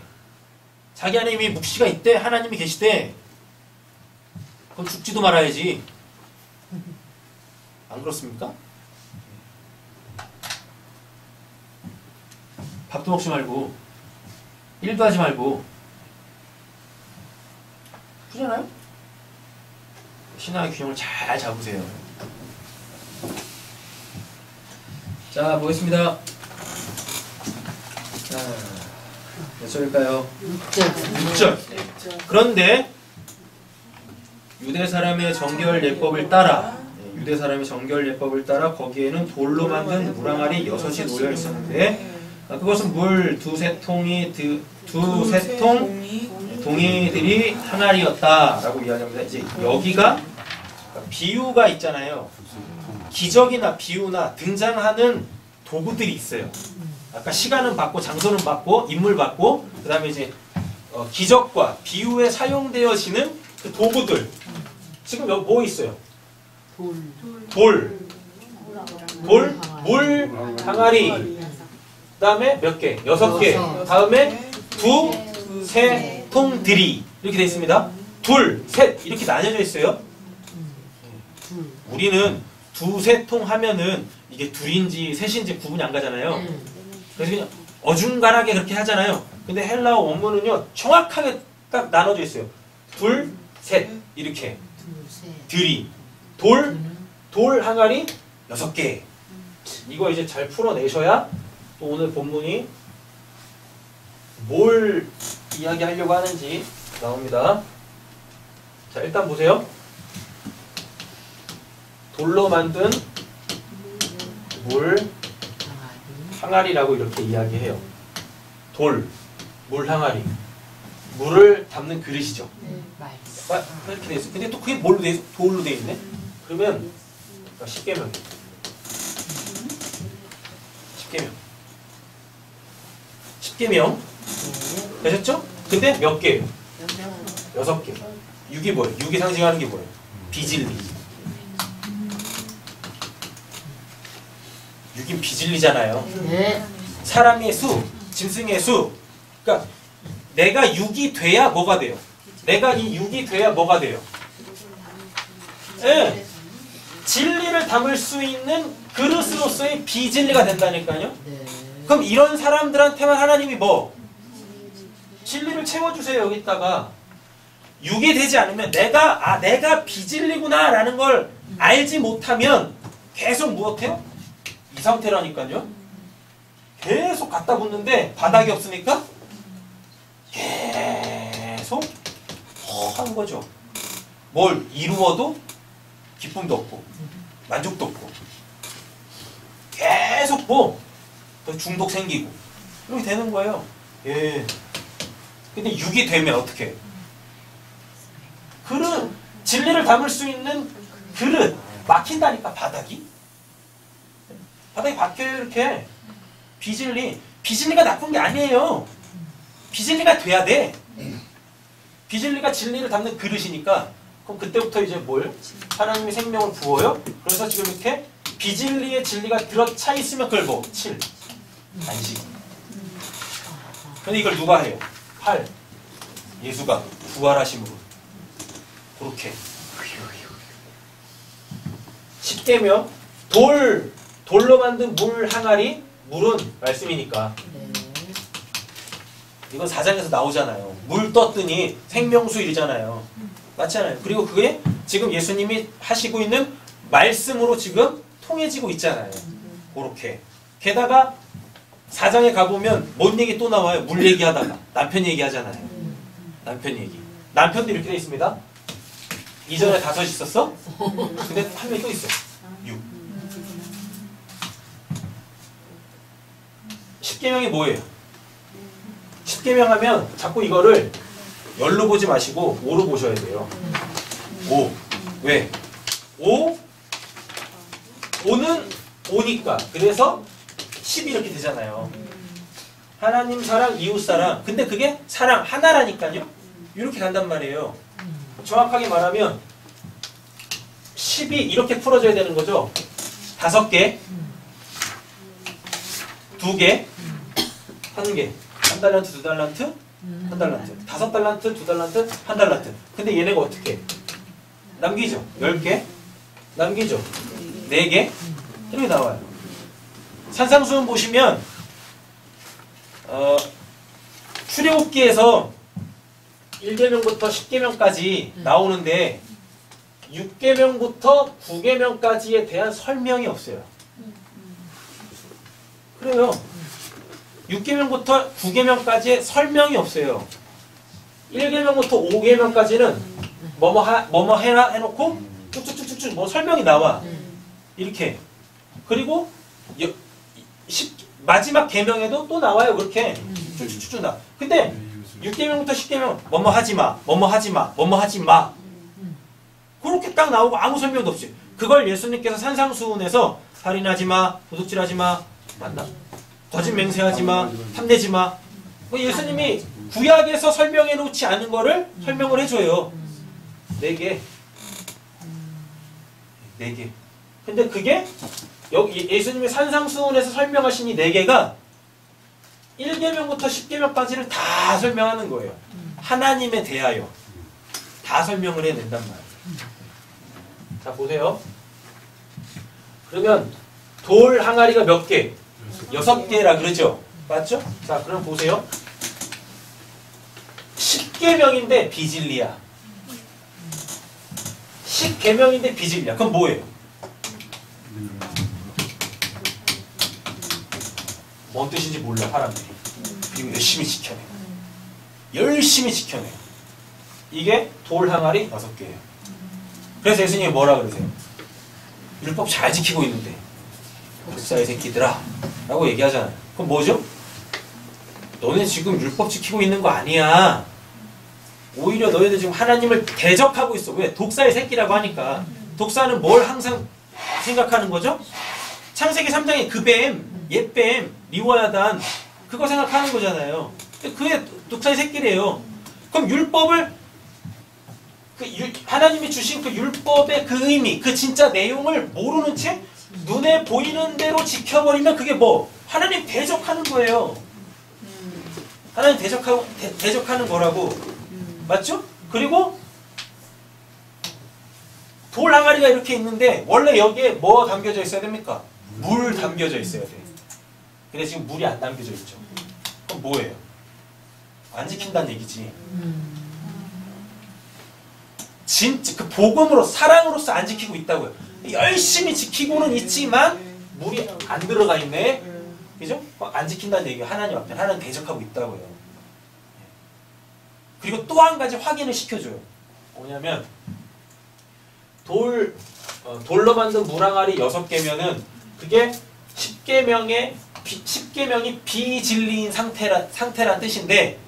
자기 안에 이미 묵시가 있대. 하나님이 계시대. 그럼 죽지도 말아야지. 안 그렇습니까? 밥도 먹지 말고 일도 하지 말고 그러잖아요? 신앙의 균형을 잘 잡으세요. 자, 보겠습니다. 자, 몇 절일까요? 6절. 그런데 유대 사람의 정결 예법을 따라 거기에는 돌로 만든 물항아리 6이 놓여 있었는데 그것은 물 두세 통이 두세 통 동이들이 항아리였다라고 이야기합니다. 이제 여기가 비유가 있잖아요. 기적이나 비유나 등장하는 도구들이 있어요. 아까 시간은 받고 장소는 받고 인물 받고 그다음에 이제 기적과 비유에 사용되어지는 그 도구들. 지금 여기 뭐 있어요? 돌, 물, 항아리. 그 다음에 몇 개? 6개. 다음에 세 통들이. 이렇게 되어 있습니다. 둘, 셋. 이렇게 나뉘어져 있어요. 우리는 두세 통 하면은 이게 둘인지 셋인지 구분이 안 가잖아요. 그래서 그냥 어중간하게 그렇게 하잖아요. 근데 헬라어 원문은요, 정확하게 딱 나눠져 있어요. 둘, 셋. 이렇게. 들이. 돌 항아리 6개. 이거 이제 잘 풀어내셔야 또 오늘 본문이 뭘 이야기하려고 하는지 나옵니다. 자, 일단 보세요. 돌로 만든 물 항아리라고 이렇게 이야기해요. 돌, 물 항아리. 물을 담는 그릇이죠. 이렇게 돼 있어. 근데 또 그게 뭘로 돼 있어? 돌로 돼 있네? 그러면 10계명. 10계명. 10계명. 되셨죠? 근데 몇 개예요? 6개. 6이 뭐예요? 6이 상징하는 게 뭐예요? 비진리. 6인 비진리잖아요. 사람의 수, 짐승의 수. 그러니까 내가 6이 돼야 뭐가 돼요? 내가 이 6이 돼야 뭐가 돼요? 예. 진리를 담을 수 있는 그릇으로서의 비진리가 된다니까요. 그럼 이런 사람들한테만 하나님이 뭐? 진리를 채워주세요. 여기다가 6이 되지 않으면 내가 비진리구나 라는 걸 알지 못하면 계속 무엇해요? 이 상태라니까요. 계속 갖다 붙는데 바닥이 없으니까 계속 하는 거죠. 뭘 이루어도 기쁨도 없고 만족도 없고 계속 뭐 중독 생기고 이렇게 되는 거예요. 예. 근데 6이 되면 어떻게 해요? 그릇, 진리를 담을 수 있는 그릇 막힌다니까. 바닥이 박혀요. 이렇게 비진리가 나쁜 게 아니에요. 비진리가 돼야 돼. 비진리가 진리를 담는 그릇이니까. 그럼 그때부터 이제 뭘? 하나님이 생명을 부어요. 그래서 지금 이렇게 비진리의 진리가 들어차 있으면 그걸 뭐? 7. 안식. 근데 이걸 누가 해요? 8. 예수가 부활하심으로. 그렇게. 10계명. 돌로 만든 물 항아리. 물은 말씀이니까. 이건 4장에서 나오잖아요. 물 떴더니 생명수 이잖아요. 맞잖아요. 그리고 그게 지금 예수님이 하시고 있는 말씀으로 지금 통해지고 있잖아요. 그렇게. 게다가 4장에 가보면 뭔 얘기 또 나와요? 물 얘기하다가 남편 얘기하잖아요. 남편 얘기. 남편도 이렇게 돼 있습니다. 이전에 5 있었어? 근데 한 명이 또 있어요. 6. 10계명이 뭐예요? 10계명 하면 자꾸 이거를 열로 보지 마시고 5로 보셔야 돼요. 5. 왜? 5는 5니까. 그래서 10이 이렇게 되잖아요. 하나님 사랑, 이웃 사랑. 근데 그게 사랑 하나라니까요. 이렇게 간단 말이에요. 정확하게 말하면 10이 이렇게 풀어져야 되는 거죠. 5개, 2개, 1개. 1달란트, 2달란트, 1달란트. 5달란트, 2달란트, 1달란트. 근데 얘네가 어떻게 해? 남기죠. 10개. 남기죠. 4개. 이렇게 나와요. 산상수훈 보시면 출애굽기에서 1계명부터 10계명까지 나오는데 6계명부터 9계명까지에 대한 설명이 없어요. 그래요. 6계명부터 9계명까지의 설명이 없어요. 1계명부터 5계명까지는 뭐뭐 해라 해놓고 쭉쭉쭉쭉 뭐 설명이 나와. 이렇게. 그리고 마지막 계명에도 또 나와요. 그렇게 쭉쭉쭉 나. 근데 6계명부터 10계명 뭐뭐 하지마, 뭐뭐 하지마, 뭐뭐 하지마. 그렇게 딱 나오고 아무 설명도 없이. 그걸 예수님께서 산상수훈에서 살인하지마, 도둑질하지마, 맞나? 거짓 맹세하지마, 탐내지마. 예수님이 구약에서 설명해 놓지 않은 거를 설명을 해줘요. 4개. 4개. 근데 그게 여기 예수님의 산상수훈에서 설명하신 이 4개가 1계명부터 10계명까지를 다 설명하는 거예요. 하나님에 대하여 다 설명을 해낸단 말이에요. 자 보세요. 그러면 돌 항아리가 몇 개? 6개라 그러죠? 맞죠? 자 그럼 보세요. 10계명인데 비질리야. 10계명인데 비질리야. 그럼 뭐예요? 뭔 뜻인지 몰라 사람들이. 그리고 열심히 지켜내. 열심히 지켜내. 이게 돌 항아리 6개예요. 그래서 예수님이 뭐라 그러세요? 율법 잘 지키고 있는데 독사의 새끼들아 라고 얘기하잖아요. 그럼 뭐죠? 너네 지금 율법 지키고 있는 거 아니야. 오히려 너희들 지금 하나님을 대적하고 있어. 왜? 독사의 새끼라고 하니까. 독사는 뭘 항상 생각하는 거죠? 창세기 3장에 그 뱀, 옛뱀, 리워야단 그거 생각하는 거잖아요. 그게 독사의 새끼래요. 그럼 율법을 하나님이 주신 그 율법의 그 의미, 그 진짜 내용을 모르는 채 눈에 보이는 대로 지켜버리면 그게 뭐? 하나님 대적하는 거예요. 하나님 대적하는 거라고. 맞죠? 그리고 돌 항아리가 이렇게 있는데 원래 여기에 뭐가 담겨져 있어야 됩니까? 물 담겨져 있어야 돼. 근데 지금 물이 안 담겨져 있죠. 그럼 뭐예요? 안 지킨다는 얘기지. 진짜 그 복음으로 사랑으로서 안 지키고 있다고요. 열심히 지키고는 있지만 물이 안 들어가 있네. 그죠? 안 지킨다는 얘기가 하나님 앞에 하나님 대적하고 있다고요. 그리고 또 한 가지 확인을 시켜줘요. 뭐냐면 돌로 만든 물항아리 6개면은 그게 10계명이 비진리인 상태란 뜻인데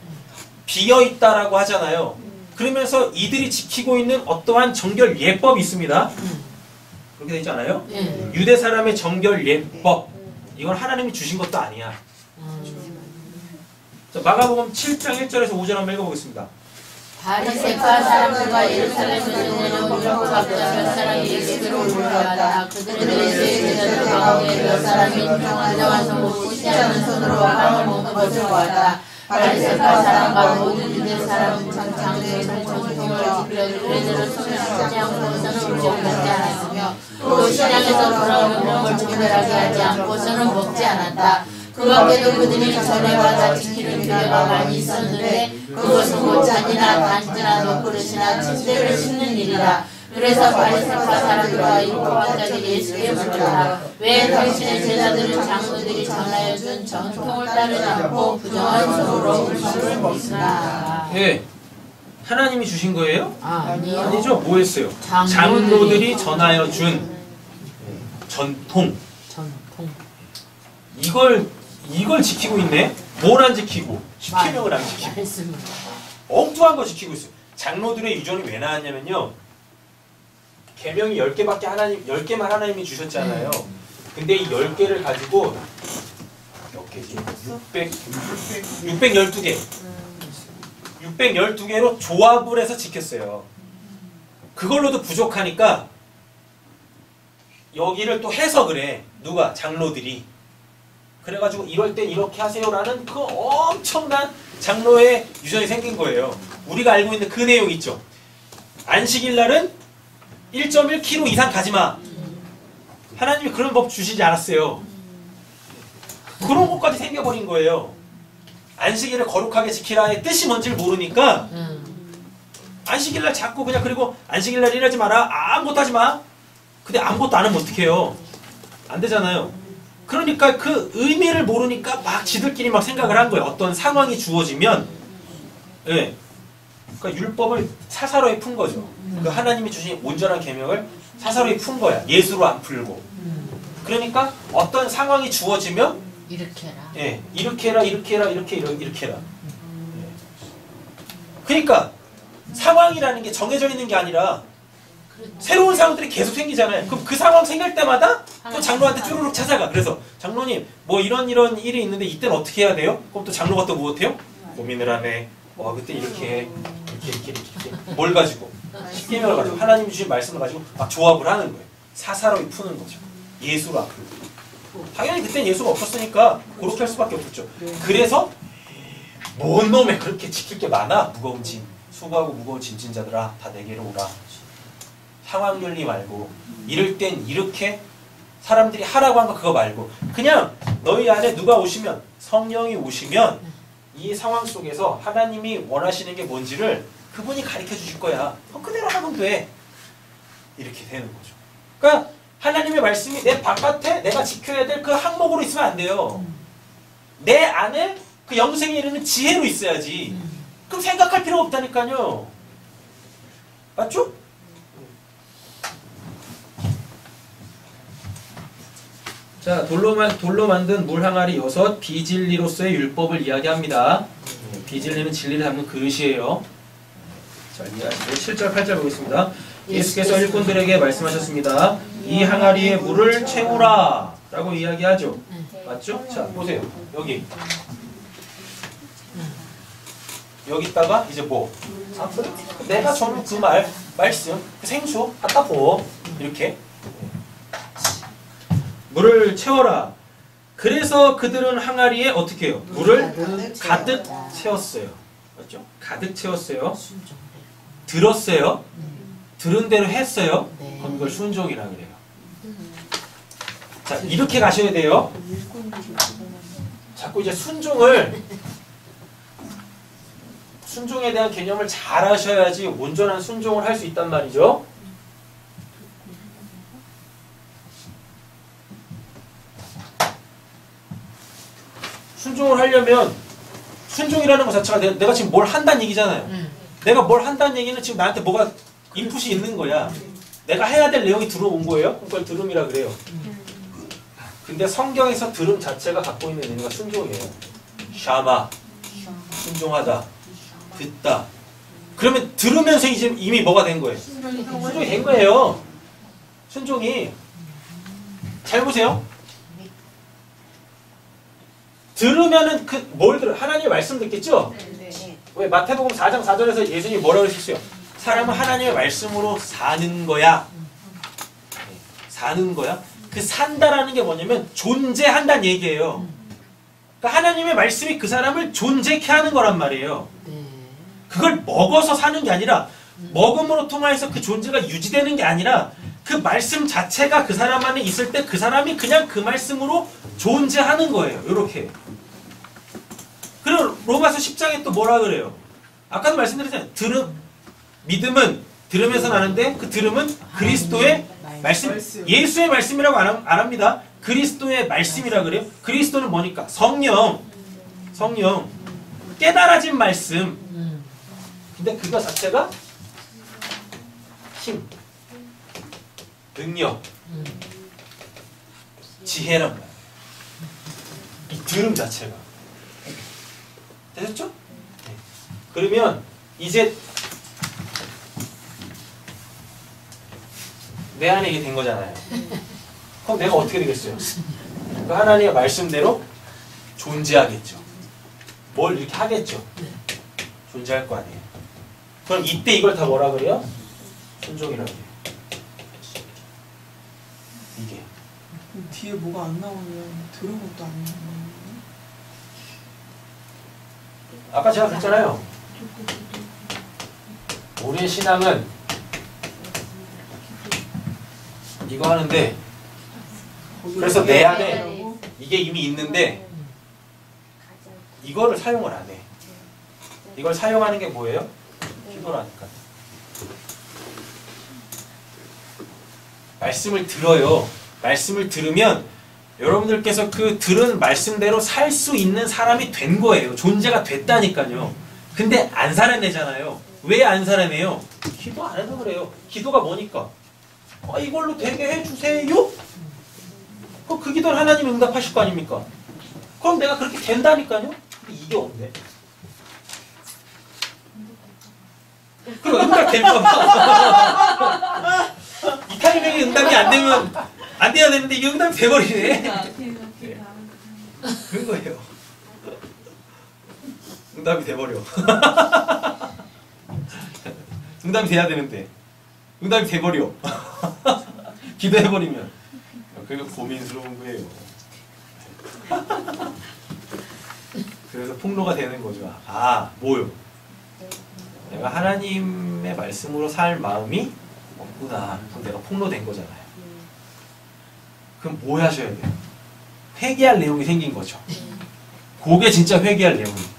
비어있다라고 하잖아요. 그러면서 이들이 지키고 있는 어떠한 정결 예법이 있습니다. 그렇게 되지 않아요? 유대 사람의 정결 예법. 이건 하나님이 주신 것도 아니야. 자, 마가복음 7장 1절에서 5절 한번 읽어보겠습니다. 바리새파 사람들과 예루살렘에서 내려온 율법학자 몇 사람이 예수께로 몰려왔다. 그들은 예수의 제자들 가운데 몇 사람이 부정한 손으로 씻지 않은 손으로 빵을 먹는 것을 보았다. 바리새파 사람과 모든 유대 사람은 장세의 정통을 지켜 그들은 손을 씻지 않고서는 먹지 않았으며 또 시장에서 돌아오는 명을 분별하게 하지 않고서는 먹지 않았다. 그 밖에도 그들이 전에 받아 지키는 규례가 많이 있었는데 그것은 곧 잔이나 단지나 녹그릇이나 침대를 씻는 일이라. 그래서 바리새파 사람들과 율법학자들이 예수께 물었다. 왜 당신의 제자들은 장로들이 전하여 준 전통을 따르지 않고 부정한 손으로 음식을 먹습니까? 예. 하나님이 주신 거예요? 아니요. 아니죠. 뭐 했어요? 장로들이 전하여 준 전통. 이걸 지키고 있네? 뭘 안 지키고? 10계명을 안 지키고. 엉뚱한 거 지키고 있어요. 장로들의 유전이 왜 나왔냐면요. 계명이 10개만 하나님이 주셨잖아요. 근데 이 10개를 가지고 몇 개지? 612개. 612개로 조합을 해서 지켰어요. 그걸로도 부족하니까 여기를 또 해석을 해. 누가? 장로들이. 그래가지고 이럴 땐 이렇게 하세요라는 그 엄청난 장로의 유전이 생긴 거예요. 우리가 알고 있는 그 내용 있죠. 안식일 날은 1.1kg 이상 가지마. 하나님이 그런 법 주시지 않았어요. 그런 것까지 생겨버린 거예요. 안식일을 거룩하게 지키라의 뜻이 뭔지를 모르니까 안식일날 자꾸 그냥 그리고 안식일날 일하지 마라. 아무것도 하지 마. 근데 아무것도 안 하면 어떡해요. 안 되잖아요. 그러니까 그 의미를 모르니까 막 지들끼리 막 생각을 한 거예요. 어떤 상황이 주어지면 예. 그러니까 율법을 사사로이 푼 거죠. 그 하나님이 주신 온전한 계명을 사사로이 푼 거야. 예수로 안 풀고. 그러니까 어떤 상황이 주어지면 이렇게 해라. 예, 이렇게 해라, 이렇게 해라, 이렇게 해라. 예. 그러니까 상황이라는 게 정해져 있는 게 아니라 새로운 상황들이 계속 생기잖아요. 그럼 그 상황 생길 때마다 또 장로한테 쭈루룩 찾아가. 그래서 장로님 뭐 이런 일이 있는데 이때는 어떻게 해야 돼요? 그럼 또 장로가 또 뭐 어때요? 고민을 하네. 그때 이렇게 뭘 가지고? 십계명을 가지고 하나님 주신 말씀을 가지고 막 조합을 하는 거예요. 사사로이 푸는 거죠. 예수로 앞으로. 당연히 그때는 예수가 없었으니까 그렇게 할 수밖에 없었죠. 그래서 뭔 놈에 그렇게 지킬 게 많아? 무거운 짐, 수고하고 무거운 짐진 자들아 다 내게로 오라. 상황 윤리 말고 이럴 땐 이렇게 사람들이 하라고 한 거 그거 말고 그냥 너희 안에 누가 오시면 성령이 오시면 이 상황 속에서 하나님이 원하시는 게 뭔지를 그분이 가르쳐 주실 거야. 그대로 하면 돼. 이렇게 되는 거죠. 그러니까 하나님의 말씀이 내 바깥에 내가 지켜야 될 그 항목으로 있으면 안 돼요. 내 안에 그 영생에 이르는 지혜로 있어야지. 그럼 생각할 필요가 없다니까요. 맞죠? 자, 돌로 만든 물 항아리 6, 비진리로서의 율법을 이야기합니다. 비진리는 진리를 담는 그릇이에요. 자, 7절, 8절 보겠습니다. 예수께서 일꾼들에게 말씀하셨습니다. 이 항아리에 물을 채우라 라고 이야기하죠. 맞죠? 자, 보세요. 여기다가 이제 뭐? 내가 전후 그 말씀, 그 생수 갖다 부어. 이렇게. 물을 채워라. 그래서 그들은 항아리에 어떻게 해요? 물을 가득 채웠어요. 맞죠? 가득 채웠어요. 들었어요. 들은 대로 했어요. 그럼 이걸 순종이라 그래요. 자, 이렇게 가셔야 돼요. 자꾸 이제 순종에 대한 개념을 잘 하셔야지 온전한 순종을 할 수 있단 말이죠. 순종을 하려면 순종이라는 것 자체가 내가 지금 뭘 한다는 얘기잖아요. 내가 뭘 한다는 얘기는 지금 나한테 뭐가 인풋이 있는 거야. 내가 해야 될 내용이 들어온 거예요. 그걸 들음이라 그래요. 근데 성경에서 들음 자체가 갖고 있는 의미가 순종이에요. 샤마, 순종하다, 듣다. 그러면 들으면서 이제 이미 뭐가 된 거예요? 순종이 된 거예요. 순종이. 잘 보세요. 들으면은 뭘 들어? 하나님의 말씀 듣겠죠? 왜 마태복음 4장 4절에서 예수님이 뭐라고 하셨어요? 사람은 하나님의 말씀으로 사는 거야. 사는 거야? 그 산다라는 게 뭐냐면 존재한다는 얘기예요. 그러니까 하나님의 말씀이 그 사람을 존재케 하는 거란 말이에요. 그걸 먹어서 사는 게 아니라 먹음으로 통하여서 그 존재가 유지되는 게 아니라 그 말씀 자체가 그 사람 안에 있을 때 그 사람이 그냥 그 말씀으로 존재하는 거예요. 이렇게. 그리고 로마서 10장에 또 뭐라 그래요? 아까도 말씀드렸잖아요. 믿음은 들으면서 나는데 그 들음은 그리스도의 말씀. 예수의 말씀이라고 안 합니다. 그리스도의 말씀이라 그래요. 그리스도는 뭐니까? 성령. 깨달아진 말씀. 근데 그거 자체가 힘, 능력, 지혜란 말이에요. 이 들음 자체가. 되셨죠? 네. 그러면 이제 내 안에 이게 된 거잖아요. 그럼 내가 어떻게 되겠어요? 그 하나님의 말씀대로 존재하겠죠. 뭘 이렇게 하겠죠. 존재할 거 아니에요. 그럼 이때 이걸 다 뭐라 그래요? 순종이라고 해요. 이게. 뒤에 뭐가 안 나오면 들은 것도 안 나오는 아까 제가 그랬잖아요. 우리의 신앙은 이거 하는데 그래서 내 안에 이게 이미 있는데 이거를 사용을 안 해. 이걸 사용하는 게 뭐예요? 기도라니까. 말씀을 들어요. 말씀을 들으면 여러분들께서 그 들은 말씀대로 살 수 있는 사람이 된 거예요. 존재가 됐다니까요. 근데 안 살아내잖아요. 왜 안 살아내요? 기도 안 해서 그래요. 기도가 뭐니까? 이걸로 되게 해주세요? 그 기도를 하나님 응답하실 거 아닙니까? 그럼 내가 그렇게 된다니까요? 근데 이게 없네. 그럼 응답 될까봐. 이 타이밍에 응답이 안 되면 안 돼야 되는데 이게 응답이 돼버리네. 그런 거예요. 응답이 돼버려. 응답이 돼야 되는데 응답이 돼버려. 기도해버리면 그러니까 고민스러운 거예요. 그래서 폭로가 되는 거죠. 아, 뭐요? 내가 하나님의 말씀으로 살 마음이 없구나. 그럼 내가 폭로된 거잖아요. 그럼 뭐 하셔야 돼요? 회개할 내용이 생긴 거죠. 그게 진짜 회개할 내용이니까.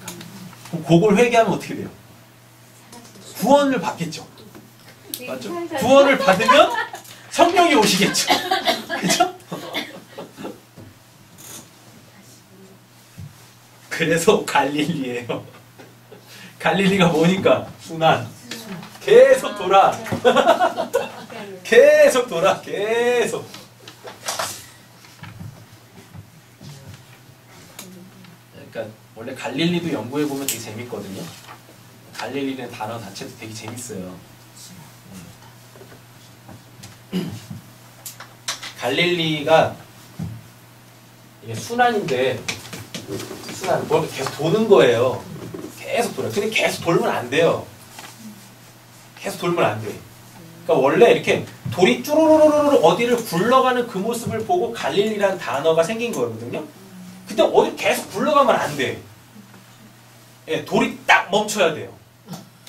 그럼 그걸 회개하면 어떻게 돼요? 구원을 받겠죠. 맞죠? 구원을 받으면 성령이 오시겠죠. 그죠? 그래서 갈릴리예요. 갈릴리가 뭐니까? 순환. 계속 돌아. 계속 돌아. 계속. 그러니까 원래 갈릴리도 연구해 보면 되게 재밌거든요. 갈릴리라는 단어 자체도 되게 재밌어요. 갈릴리가 이게 순환인데 순환 뭐 계속 도는 거예요. 계속 돌아. 근데 계속 돌면 안 돼요. 계속 돌면 안 돼. 그러니까 원래 이렇게 돌이 쭈루루루루 어디를 굴러가는 그 모습을 보고 갈릴리라는 단어가 생긴 거거든요. 근데 어디 계속 굴러가면 안 돼. 예, 돌이 딱 멈춰야 돼요.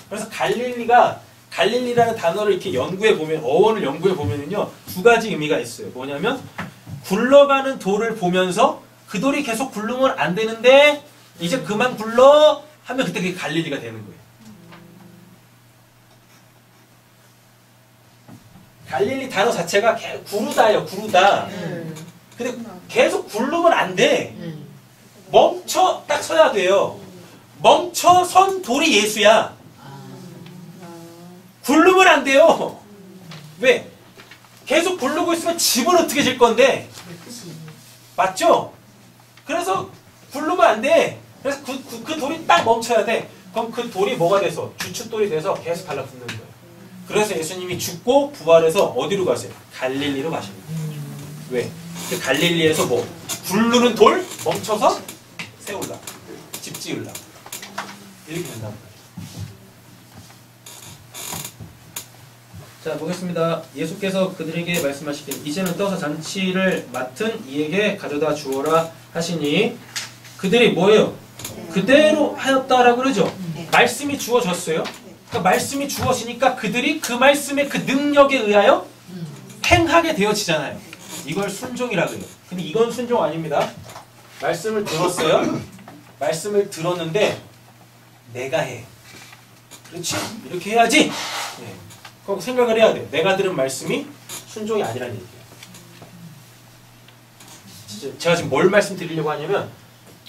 그래서 갈릴리라는 단어를 이렇게 연구해 보면, 어원을 연구해 보면은요, 두 가지 의미가 있어요. 뭐냐면 굴러가는 돌을 보면서 그 돌이 계속 굴르면 안 되는데 이제 그만 굴러 하면 그때 그게 갈릴리가 되는 거예요. 갈릴리 단어 자체가 구르다예요. 구르다. 근데 계속 굴르면 안 돼. 멈춰 딱 서야 돼요. 멈춰 선 돌이 예수야. 굴르면 안 돼요. 왜? 계속 굴르고 있으면 집은 어떻게 질 건데? 맞죠? 그래서 굴르면 안 돼. 그래서 그 돌이 딱 멈춰야 돼. 그럼 그 돌이 뭐가 돼서? 주춧돌이 돼서 계속 달라붙는 거예요. 그래서 예수님이 죽고 부활해서 어디로 가세요? 갈릴리로 가십니다. 왜? 그 갈릴리에서 뭐? 굴르는 돌 멈춰서 세울라. 집 지을라. 이렇게 된다는 거예요. 자, 보겠습니다. 예수께서 그들에게 말씀하시길 이제는 떠서 잔치를 맡은 이에게 가져다 주어라 하시니 그들이 뭐예요? 그대로 하였다라고 그러죠. 말씀이 주어졌어요. 그러니까 말씀이 주어지니까 그들이 그 말씀의 그 능력에 의하여 행하게 되어지잖아요. 이걸 순종이라고 해요. 근데 이건 순종 아닙니다. 말씀을 들었어요. 말씀을 들었는데 내가 해. 그렇지? 이렇게 해야지. 네. 꼭 생각을 해야 돼. 내가 들은 말씀이 순종이 아니라는 얘기예요. 제가 지금 뭘 말씀드리려고 하냐면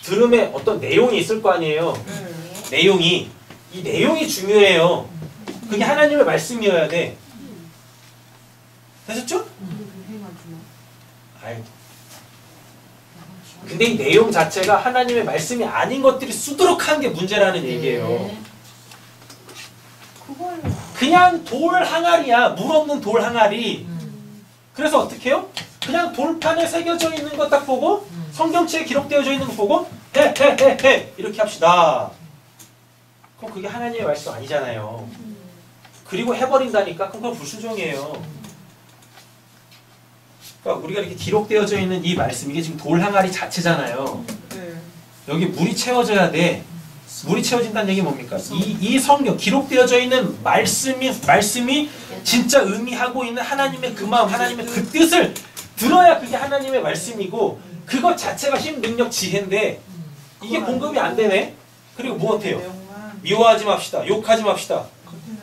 들음에 어떤 내용이 있을 거 아니에요. 내용이. 이 내용이 중요해요. 그게 하나님의 말씀이어야 돼. 되셨죠? 아이. 근데 이 내용 자체가 하나님의 말씀이 아닌 것들이 수두룩한 게 문제라는 얘기예요. 그냥 돌 항아리야. 물 없는 돌 항아리. 그래서 어떻게 해요? 그냥 돌판에 새겨져 있는 거 딱 보고 성경책에 기록되어져 있는 거 보고 해 이렇게 합시다. 그럼 그게 하나님의 말씀 아니잖아요. 그리고 해버린다니까? 그럼 그건 불순종이에요. 그러니까 우리가 이렇게 기록되어져 있는 이 말씀, 이게 지금 돌 항아리 자체잖아요. 여기 물이 채워져야 돼. 물이 채워진다는 얘기 뭡니까? 이 성경, 기록되어져 있는 말씀이 진짜 의미하고 있는 하나님의 그 마음, 하나님의 그 뜻을 들어야 그게 하나님의 말씀이고 그것 자체가 힘, 능력, 지혜인데 이게 공급이 안 되네? 그리고 뭐 어때요? 미워하지 맙시다. 욕하지 맙시다.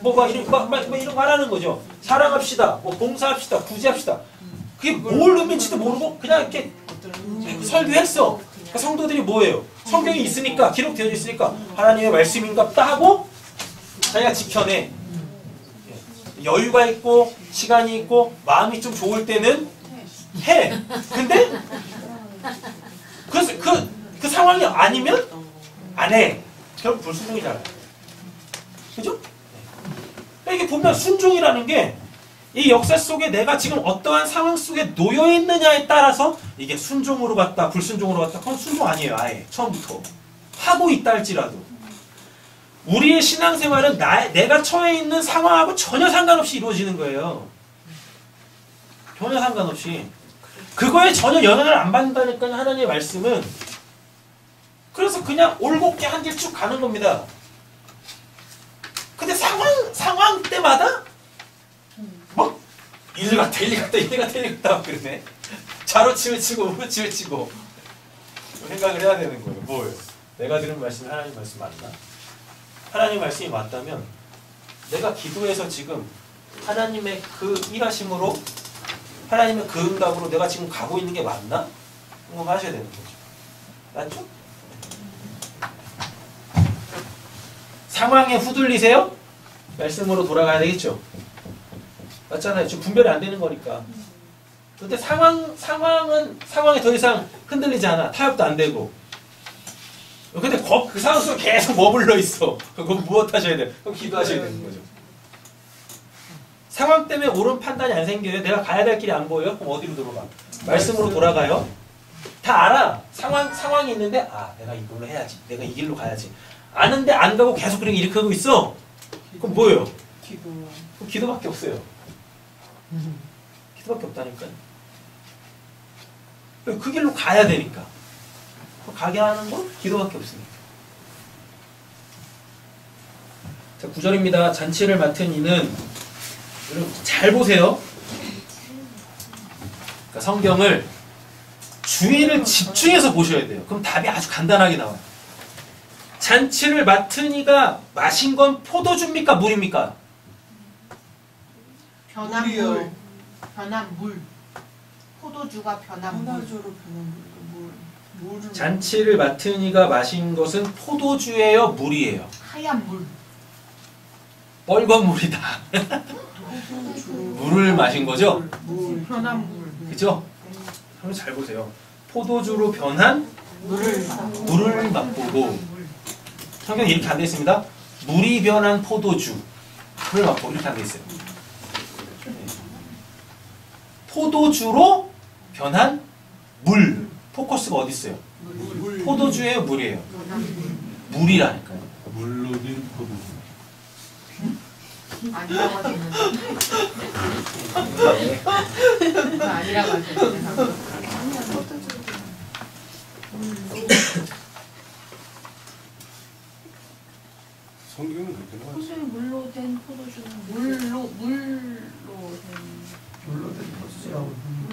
막 이런 말하는 거죠. 사랑합시다. 뭐 봉사합시다. 구제합시다. 그게 뭘 의미인지도 모르고 그냥 이렇게 설교했어. 그러니까 성도들이 뭐예요? 성경이 있으니까, 기록되어 있으니까 하나님의 말씀인갑다 하고 자기가 지켜내. 여유가 있고 시간이 있고 마음이 좀 좋을 때는 해. 근데 그 상황이 아니면 안 해. 결국 불순종이잖아요. 그죠? 이게 보면 순종이라는 게 이 역사 속에 내가 지금 어떠한 상황 속에 놓여 있느냐에 따라서 이게 순종으로 갔다 불순종으로 갔다 그건 순종 아니에요. 아예 처음부터 하고 있다 할지라도 우리의 신앙생활은 내가 처해 있는 상황하고 전혀 상관없이 이루어지는 거예요. 전혀 상관없이. 그거에 전혀 영향을 안 받는다니까요. 하나님의 말씀은. 그래서 그냥 올곧게 한 길 쭉 가는 겁니다. 근데 상황 때마다 뭐 일 같다 일 같다 일 같다 일 같다 그러네. 좌로 치면 치고 우로 치면 치고 생각을 해야 되는 거예요. 뭘? 내가 들은 말씀이 하나님 말씀 맞나? 하나님 말씀이 맞다면 내가 기도해서 지금 하나님의 그 일하심으로 하나님의 그 응답으로 내가 지금 가고 있는 게 맞나? 그거 하셔야 되는 거죠. 맞죠? 상황에 후들리세요? 말씀으로 돌아가야 되겠죠? 맞잖아요. 지금 분별이 안 되는 거니까. 근데 상황에 더 이상 흔들리지 않아. 타협도 안 되고. 근데 그 상황 속에 계속 머물러 있어. 그럼 무엇 하셔야 돼요? 그럼 기도하셔야 되는 거죠. 상황 때문에 옳은 판단이 안 생겨요. 내가 가야 될 길이 안 보여요? 그럼 어디로 돌아가? 말씀으로 돌아가요. 다 알아. 상황이 있는데 내가 이걸로 해야지. 내가 이 길로 가야지. 아는데 안 가고 계속 그렇게 이렇게 하고 있어. 그럼 뭐예요? 그럼 기도밖에 없어요. 기도밖에 없다니까요. 그 길로 가야 되니까. 가게 하는 건 기도밖에 없으니까. 자, 9절입니다. 잔치를 맡은 이는, 여러분 잘 보세요. 그러니까 성경을 주의를 집중해서 보셔야 돼요. 그럼 답이 아주 간단하게 나와요. 잔치를 맡은 이가 마신 건 포도주입니까? 물입니까? 변한 물이요. 물. 변한 물. 포도주가 변한 물. 하나조로 변한 물을 잔치를 맡은 이가 마신 것은 포도주예요? 물이에요? 하얀 물. 뻘건 물이다. 물을 마신 거죠? 변한 물. 그죠? 한번 잘 보세요. 포도주로 변한 물을 맛보고, 성경이 이렇게 안 되어 있습니다. 물이 변한 포도주를 맛보고 이렇게 안 되어 있어요. 포도주로 변한 물. 포커스가 어디 있어요? 포도주예요, 물이에요? 물이라니까요. 물로 된 포도주. 아니라고 하셨는데. 그거 아니라고 하셨는데. 성경은 그렇게 나와 있어. 물로 된 포도주는 물로 된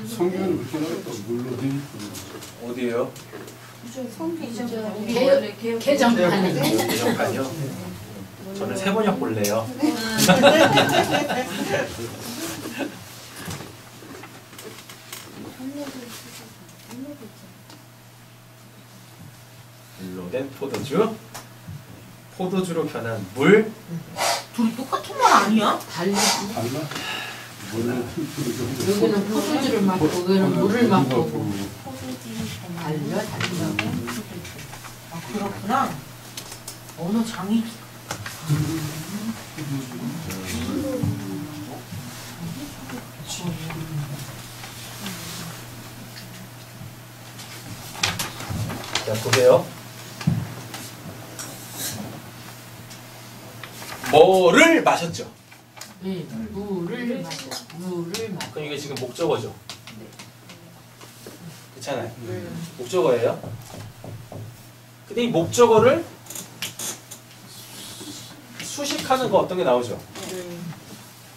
성경은 그렇게 나와 있다. 물로 된 포도주. 어디에요? 개정판에 개정판이요? 저는 세번역 볼래요. 물로 된 포도주, 포도주로 변한 물. 둘이 똑같은 말 아니야? 달리 달라? 물로 된 포도주. 여기는 포도주를 맡고 여기는 물을 맛보고 달려. 아 그렇구나. 언어 장애. 자, 보세요. 뭐를 마셨죠? 네, 물을 마셔. 그럼 이게 지금 목적어죠? 그렇잖아요. 목적어예요. 근데 이 목적어를 수식하는 거 어떤 게 나오죠?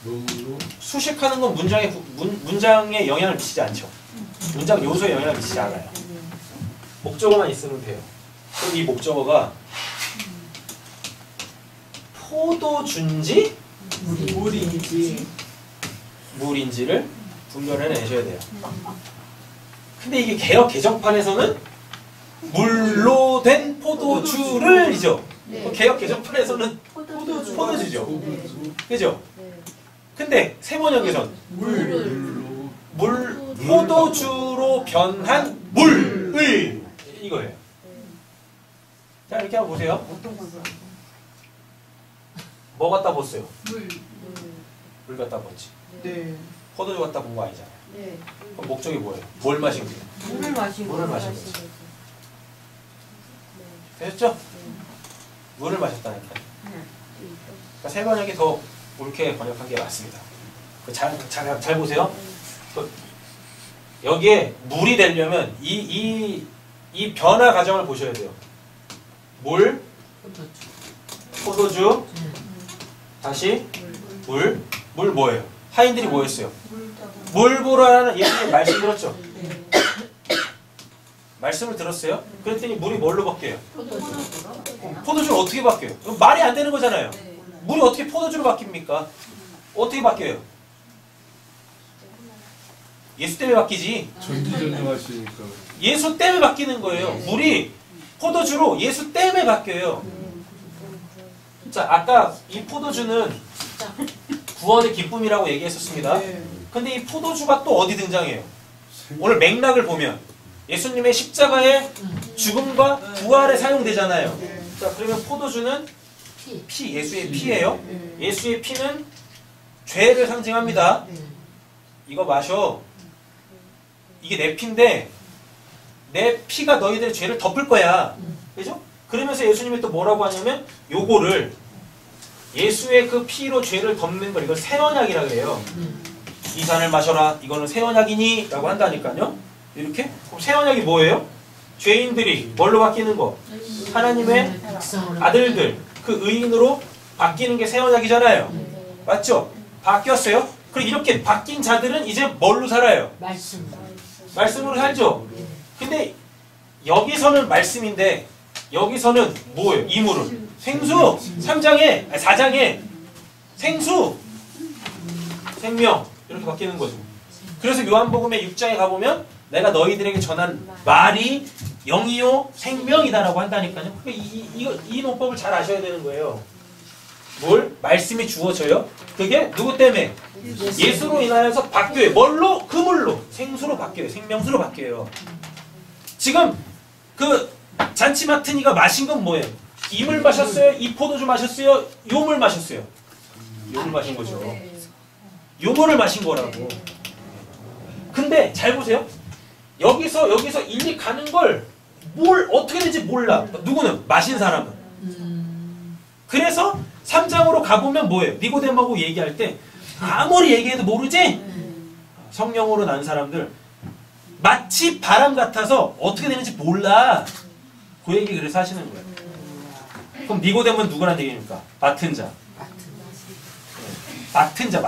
물로 수식하는 건 문장에 영향을 미치지 않죠. 문장 요소에 영향을 미치지 않아요. 목적어만 있으면 돼요. 그럼 이 목적어가 포도주인지 물인지를 분별해내셔야 돼요. 근데 이게 개역 개정판에서는 물로 된 포도주를이죠. 개역 개정판에서는 포도주죠. 그죠? 근데 세번역에선 포도주로 변한 물의 이거예요. 자, 이렇게 한번 보세요. 뭐 갖다 봤어요? 물 갖다 봤지. 네. 포도주 갖다 본 거 아니잖아요. 네. 그럼 목적이 뭐예요? 뭘 마신 거예요? 물을 마신 물을 거. 마신 거지. 되셨죠? 물을 마셨다니까요. 그러니까 새 번역이 더 옳게 번역한 게 맞습니다. 잘 보세요. 여기에 물이 되려면 이 변화 과정을 보셔야 돼요. 물, 포도주, 다시 물 뭐예요? 하인들이 뭐였어요? 물 보라는 예수님 말씀 들었죠? 말씀을 들었어요? 그랬더니 물이 뭘로 바뀌어요? 포도주로 어떻게 바뀌어요? 말이 안 되는 거잖아요. 물이 어떻게 포도주로 바뀝니까? 어떻게 바뀌어요? 예수 때문에 바뀌지. 전지전능하시니까. 예수 때문에 바뀌는 거예요. 물이 포도주로 예수 때문에 바뀌어요. 자, 아까 이 포도주는 구원의 기쁨이라고 얘기했었습니다. 근데 이 포도주가 또 어디 등장해요? 오늘 맥락을 보면 예수님의 십자가의 죽음과 부활에 사용되잖아요. 자, 그러면 포도주는 피, 예수의 피예요. 예수의 피는 죄를 상징합니다. 이거 마셔. 이게 내 피인데 내 피가 너희들의 죄를 덮을 거야. 그죠? 그러면서 예수님이 또 뭐라고 하냐면 요거를 예수의 그 피로 죄를 덮는 걸 이걸 새 언약이라고 해요. 이 잔을 마셔라. 이거는 새 언약이니? 라고 한다니까요. 이렇게? 그럼 새 언약이 뭐예요? 죄인들이 뭘로 바뀌는 거? 하나님의 아들들, 그 의인으로 바뀌는 게 새 언약이잖아요. 맞죠? 바뀌었어요? 그리고 이렇게 바뀐 자들은 이제 뭘로 살아요? 말씀으로 살죠? 근데 여기서는 말씀인데 여기서는 뭐예요? 이물은 생수! 4장에 생수! 생명! 이렇게 바뀌는 거죠. 그래서 요한복음의 6장에 가보면 내가 너희들에게 전한 말이 영이요 생명이다라고 한다니까요. 그러니까 이 논법을 잘 아셔야 되는 거예요. 뭘? 말씀이 주어져요. 그게 누구 때문에? 예수로 인하여서 바뀌어요. 뭘로? 그물로. 생수로 바뀌어요. 생명수로 바뀌어요. 지금 그 잔치 맡은 이가 마신 건 뭐예요? 이 물 마셨어요? 이 포도주 마셨어요? 요 물 마셨어요? 요 물 마신 거죠. 요 물을 마신 거라고. 근데 잘 보세요. 여기서 일리 가는 걸 뭘 어떻게 되는지 몰라. 누구는? 마신 사람은. 그래서 3장으로 가보면 뭐예요? 니고데모하고 얘기할 때 아무리 얘기해도 모르지? 성령으로 난 사람들 마치 바람 같아서 어떻게 되는지 몰라. 그 얘기 그래서 하시는 거예요. 그럼 니고데모는 누구란 얘기입니까? 맡은 자. 맡은 자.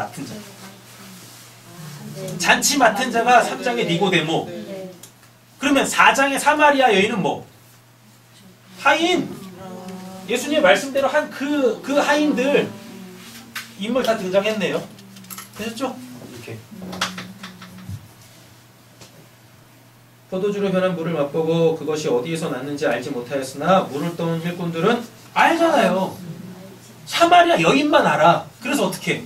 잔치 맡은 자가 3장의 니고데모. 그러면 4장의 사마리아 여인은 뭐? 하인. 예수님의 말씀대로 한 그 하인들 인물 다 등장했네요. 되셨죠? 이렇게. 포도주로 변한 물을 맛보고 그것이 어디에서 났는지 알지 못하였으나 물을 떠온 일꾼들은 알잖아요. 사마리아 여인만 알아. 그래서 어떻게?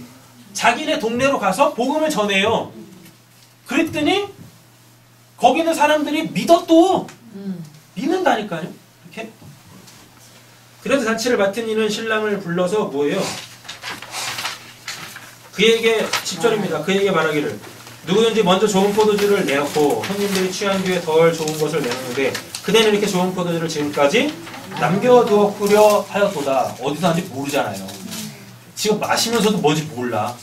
자기네 동네로 가서 복음을 전해요. 그랬더니 거기 있는 사람들이 믿어 또. 믿는다니까요. 이렇게. 그래서 잔치를 맡은 이는 신랑을 불러서 뭐예요? 그에게 10절입니다. 그에게 말하기를 누구든지 먼저 좋은 포도주를 내놓고 손님들이 취한 뒤에 덜 좋은 것을 내놓는데 그대는 이렇게 좋은 포도주를 지금까지 남겨두었구려 하였도다. 어디서 하는지 모르잖아요. 지금 마시면서도 뭔지 몰라.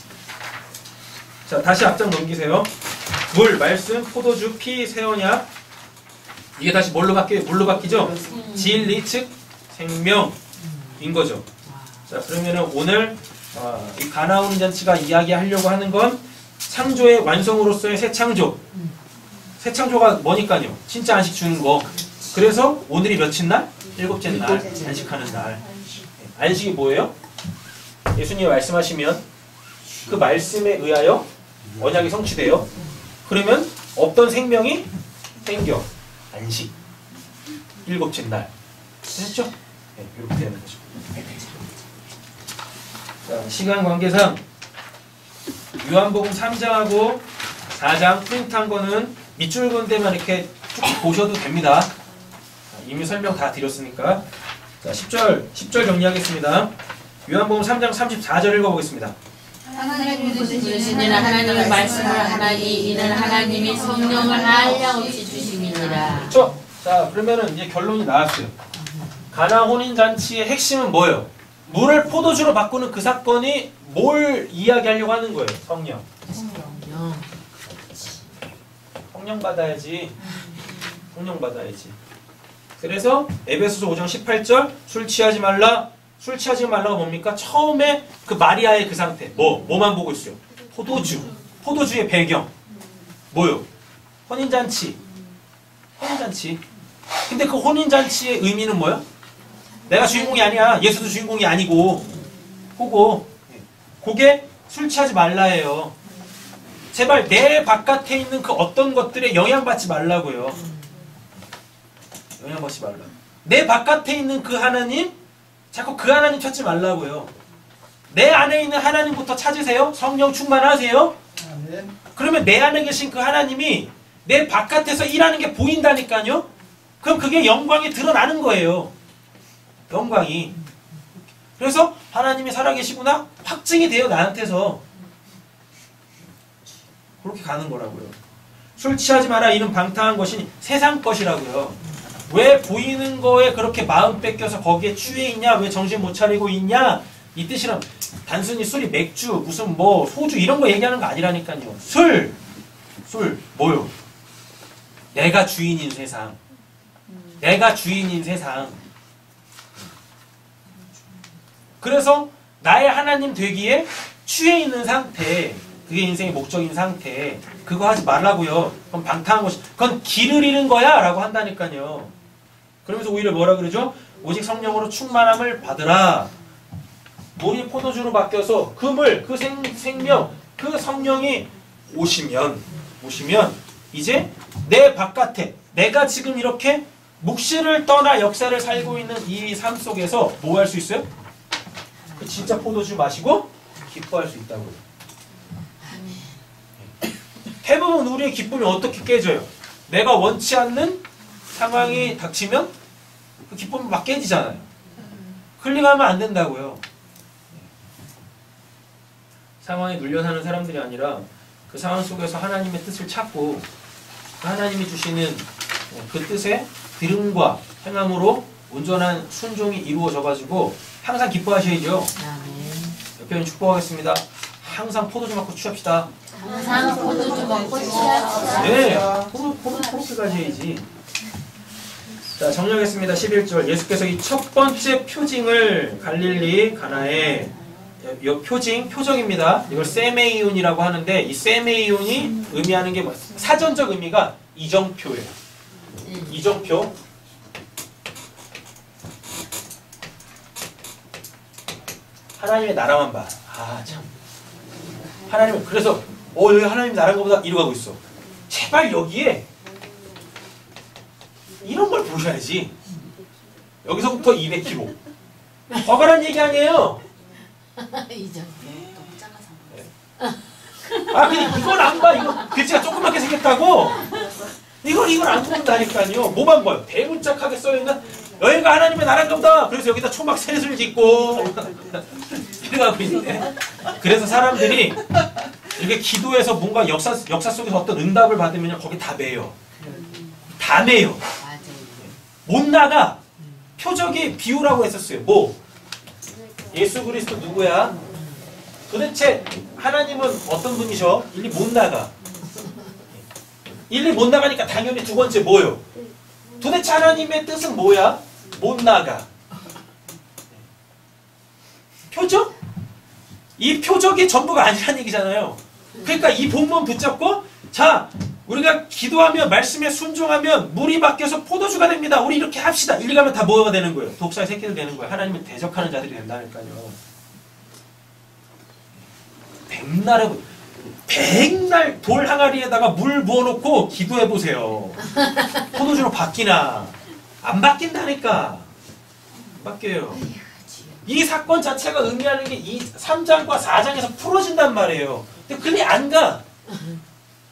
자, 다시 앞장 넘기세요. 물, 말씀, 포도주, 피, 새 언약. 이게 다시 뭘로 바뀌어요? 물로 바뀌죠? 진리, 즉 생명인 거죠. 자, 그러면은 오늘 이 가나온 잔치가 이야기하려고 하는 건 창조의 완성으로서의 새 창조. 새 창조가 뭐니까요? 진짜 안식 주는 거. 그래서 오늘이 며칠 날? 7째 날. 안식하는 날. 안식이 뭐예요? 예수님이 말씀하시면 그 말씀에 의하여 언약이 성취돼요. 그러면 없던 생명이 생겨. 안식. 7째 날. 됐죠? 네, 이렇게 되는 거죠. 자, 시간 관계상 요한복음 3장하고 4장 프린트한 거는 밑줄 건 데만 이렇게 쭉 보셔도 됩니다. 이미 설명 다 드렸으니까. 자, 10절 정리하겠습니다. 요한복음 3장 34절 읽어보겠습니다. 하나님이 주시는 하나님의 말씀을 하나니 이는 하나님이 성령을 한량없이 주심이니라. 그렇죠? 자, 그러면은 이제 결론이 나왔어요. 가나 혼인잔치의 핵심은 뭐예요? 물을 포도주로 바꾸는 그 사건이 뭘 이야기하려고 하는 거예요? 성령. 성령 받아야지. 성령 받아야지. 그래서 에베소서 5장 18절 술 취하지 말라. 술 취하지 말라가 뭡니까? 처음에 그 마리아의 그 상태. 뭐만 보고 있어요? 포도주. 포도주의 배경. 뭐요? 혼인잔치. 혼인잔치. 근데 그 혼인잔치의 의미는 뭐요? 내가 주인공이 아니야. 예수도 주인공이 아니고. 그게 술 취하지 말라예요. 제발 내 바깥에 있는 그 어떤 것들에 영향받지 말라고요. 영향받지 말라. 내 바깥에 있는 그 하나님, 자꾸 그 하나님 찾지 말라고요. 내 안에 있는 하나님부터 찾으세요. 성령 충만하세요. 그러면 내 안에 계신 그 하나님이 내 바깥에서 일하는 게 보인다니까요. 그럼 그게 영광이 드러나는 거예요. 영광이. 그래서 하나님이 살아계시구나 확증이 돼요. 나한테서. 그렇게 가는 거라고요. 술 취하지 마라. 이는 방탕한 것이니 세상 것이라고요. 왜 보이는 거에 그렇게 마음 뺏겨서 거기에 취해 있냐? 왜 정신 못 차리고 있냐? 이 뜻이란 단순히 술이 맥주, 무슨 뭐 소주 이런 거 얘기하는 거 아니라니까요. 술 뭐요? 내가 주인인 세상. 내가 주인인 세상. 그래서 나의 하나님 되기에 취해 있는 상태, 그게 인생의 목적인 상태. 그거 하지 말라고요. 그건 방탕한 것이, 그건 길을 잃은 거야 라고 한다니까요. 그러면서 오히려 뭐라 그러죠? 오직 성령으로 충만함을 받으라. 물이 포도주로 바뀌어서 그 물, 그 생명, 그 성령이 오시면 이제 내 바깥에 내가 지금 이렇게 묵시를 떠나 역사를 살고 있는 이 삶 속에서 뭐 할 수 있어요? 그 진짜 포도주 마시고 기뻐할 수 있다고요. 대부분 우리의 기쁨이 어떻게 깨져요? 내가 원치 않는 상황이 닥치면 그 기쁨이 막 깨지잖아요. 클릭하면 안 된다고요. 상황에 눌려 사는 사람들이 아니라 그 상황 속에서 하나님의 뜻을 찾고 하나님이 주시는 그 뜻에 들음과 행함으로 온전한 순종이 이루어져가지고 항상 기뻐하셔야죠. 옆에 있는 축복하겠습니다. 항상 포도주 먹고 취합시다. 항상 포도주 먹고 취합시다. 네, 포도주까지 해야지. 자, 정리하겠습니다. 11절. 예수께서 이 첫 번째 표징을 갈릴리 가나에, 이 표적입니다. 이걸 세메이온이라고 하는데, 이 세메이온이 의미하는 게 뭐예요? 사전적 의미가 이정표예요. 이정표. 하나님의 나라만 봐. 아, 참. 하나님은, 그래서, 여기 하나님 나라가 보다 이러고 가고 있어. 제발 여기에 이런 걸 보셔야지. 여기서부터 200km. 버거란 얘기 아니에요. 근데 이걸 안 봐. 이거 글씨가 조그맣게 생겼다고. 이걸 안 본다니까요. 뭐만 봐요. 대문짝하게 써있는 여기가 하나님의 나라인가 보다. 그래서 여기다 초막 셋을 짓고 이러고 있는데. 그래서 사람들이 이렇게 기도해서 뭔가 역사 속에서 어떤 응답을 받으면 거기 다 매요. 다 매요. 못 나가. 표적이 비유라고 했었어요. 뭐? 예수 그리스도 누구야? 도대체 하나님은 어떤 분이셔? 일리 못 나가. 일리 못 나가니까 당연히 두 번째 뭐요? 도대체 하나님의 뜻은 뭐야? 못 나가. 표적? 이 표적이 전부가 아니라는 얘기잖아요. 그러니까 이 본문 붙잡고, 자, 우리가 기도하면, 말씀에 순종하면 물이 바뀌어서 포도주가 됩니다. 우리 이렇게 합시다. 일리 가면 다 뭐가 되는 거예요? 독사의 새끼들 되는 거예요. 하나님을 대적하는 자들이 된다니까요. 백날 돌 항아리에다가 물 부어놓고 기도해보세요. 포도주로 바뀌나? 안 바뀐다니까. 안 바뀌어요. 이 사건 자체가 의미하는 게 이 3장과 4장에서 풀어진단 말이에요. 근데 클리 안 가.